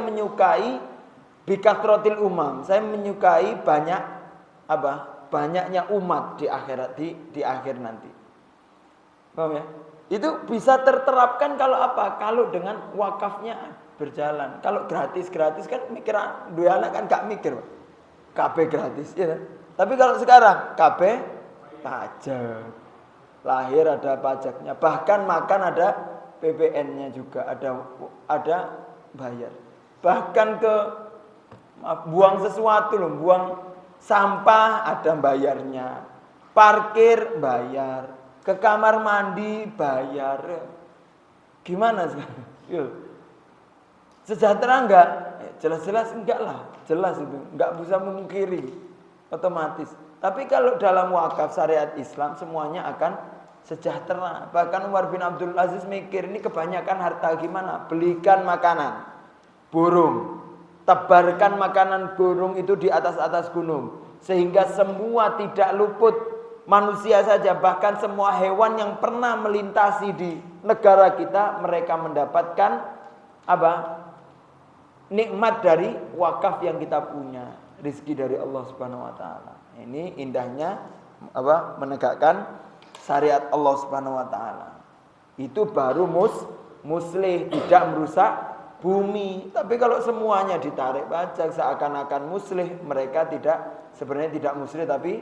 menyukai bikathrotil umam, saya menyukai banyaknya umat di akhirat, di akhir nanti. Paham ya? Itu bisa terterapkan kalau apa? Kalau dengan wakafnya berjalan. Kalau gratis kan mikir dua anak kan gak mikir, KB gratis ya. Tapi kalau sekarang KB pajak, lahir ada pajaknya, bahkan makan ada PPN-nya juga, ada bayar. Bahkan ke buang sesuatu loh, buang sampah ada bayarnya, parkir bayar, ke kamar mandi bayar. Gimana sekarang? Yuk. Sejahtera enggak? Jelas-jelas enggak lah, jelas itu, enggak bisa memungkiri, otomatis. Tapi kalau dalam wakaf syariat Islam semuanya akan sejahtera. Bahkan Umar bin Abdul Aziz mikir ini kebanyakan harta gimana? Belikan makanan burung, tebarkan makanan burung itu di atas gunung, sehingga semua tidak luput manusia saja, bahkan semua hewan yang pernah melintasi di negara kita, mereka mendapatkan nikmat dari wakaf yang kita punya, rezeki dari Allah Subhanahu wa taala. Ini indahnya menegakkan syariat Allah Subhanahu wa taala. Itu baru muslih, tidak merusak bumi. Tapi kalau semuanya ditarik pajak seakan-akan muslih, mereka sebenarnya tidak muslih tapi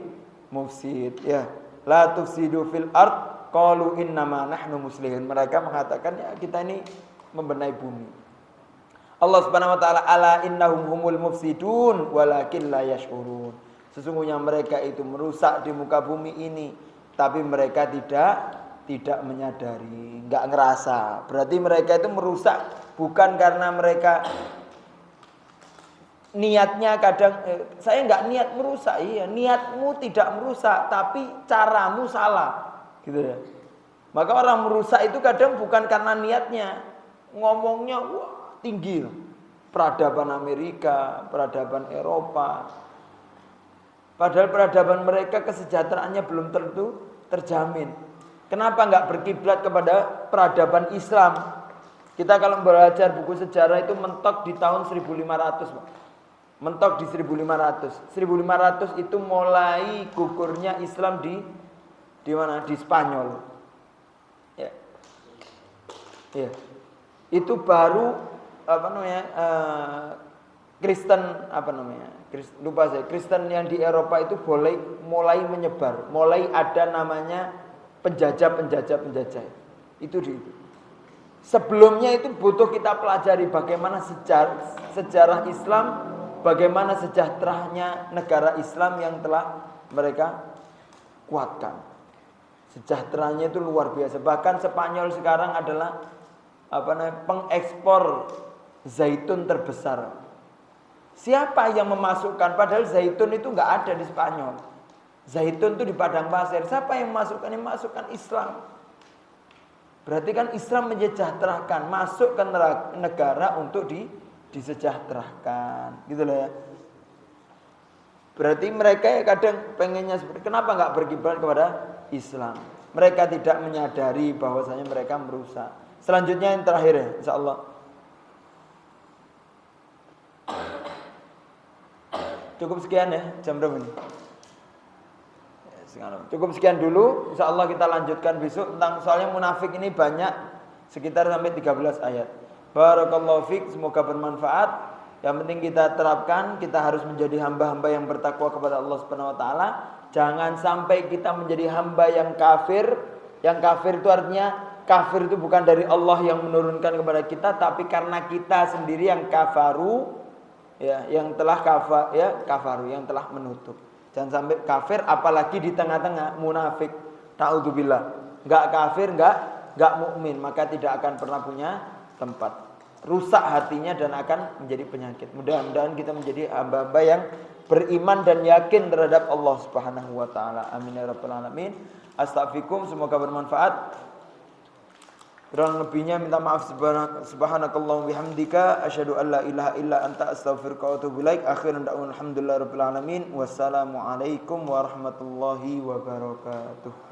mufsid, ya. La tufsidu fil ard qalu innama nahnu muslihin. Mereka mengatakan ya kita ini membenahi bumi. Allah Subhanahu wa taala ala innahum humul mufsidun walakin la yash'urun. Sesungguhnya mereka itu merusak di muka bumi ini, tapi mereka tidak menyadari, enggak ngerasa. Berarti mereka itu merusak bukan karena mereka niatnya kadang saya enggak niat merusak, iya, niatmu tidak merusak, tapi caramu salah, gitu ya. Maka orang merusak itu kadang bukan karena niatnya, ngomongnya tinggi, peradaban Amerika, peradaban Eropa. Padahal peradaban mereka kesejahteraannya belum tentu terjamin. Kenapa enggak berkiblat kepada peradaban Islam? Kita kalau belajar buku sejarah itu mentok di tahun 1500, Pak. Mentok di 1500. 1500 itu mulai gugurnya Islam di mana? Di Spanyol. Ya. Ya. Itu baru Kristen yang di Eropa itu mulai menyebar, mulai ada namanya penjajah. Itu sebelumnya itu butuh kita pelajari bagaimana sejarah Islam, bagaimana sejahteranya negara Islam yang telah mereka kuatkan. Sejahteranya itu luar biasa. Bahkan Spanyol sekarang adalah pengekspor zaitun terbesar. Siapa yang memasukkan? Padahal zaitun itu enggak ada di Spanyol. Zaitun itu di padang pasir. Siapa yang memasukkan? Yang memasukkan Islam. Berarti kan Islam menyejahterakan, masuk ke negara untuk disejahterakan, gitu loh ya. Berarti mereka ya kadang pengennya seperti, kenapa enggak berkiblat kepada Islam? Mereka tidak menyadari bahwasanya mereka merusak. Selanjutnya yang terakhir ya, insyaallah. Cukup sekian ya, jam berapa ini? Cukup sekian dulu, insyaallah kita lanjutkan besok tentang soalnya munafik ini banyak Sekitar sampai 13 ayat. Barakallahu fiik, semoga bermanfaat. Yang penting kita terapkan, kita harus menjadi hamba-hamba yang bertakwa kepada Allah Subhanahu wa taala. Jangan sampai kita menjadi hamba yang kafir. Yang kafir itu artinya kafir itu bukan dari Allah yang menurunkan kepada kita, tapi karena kita sendiri yang kafaru, ya, yang telah kafaru, yang telah menutup. Jangan sampai kafir, apalagi di tengah-tengah munafik. Ta'udzubillah. Enggak kafir, enggak mukmin, maka tidak akan pernah punya tempat. Rusak hatinya dan akan menjadi penyakit. Mudah-mudahan kita menjadi hamba-hamba yang beriman dan yakin terhadap Allah Subhanahu wa taala. Amin ya rabbal alamin. Astaghfirukum, semoga bermanfaat. Kurang lebihnya minta maaf. Subhanakallahumma bihamdika asyhadu an la ilaha illa anta astaghfiruka wa atubu ilaik. Akhiran da'wana alhamdulillahirabbil alamin. Wassalamualaikum warahmatullahi wabarakatuh.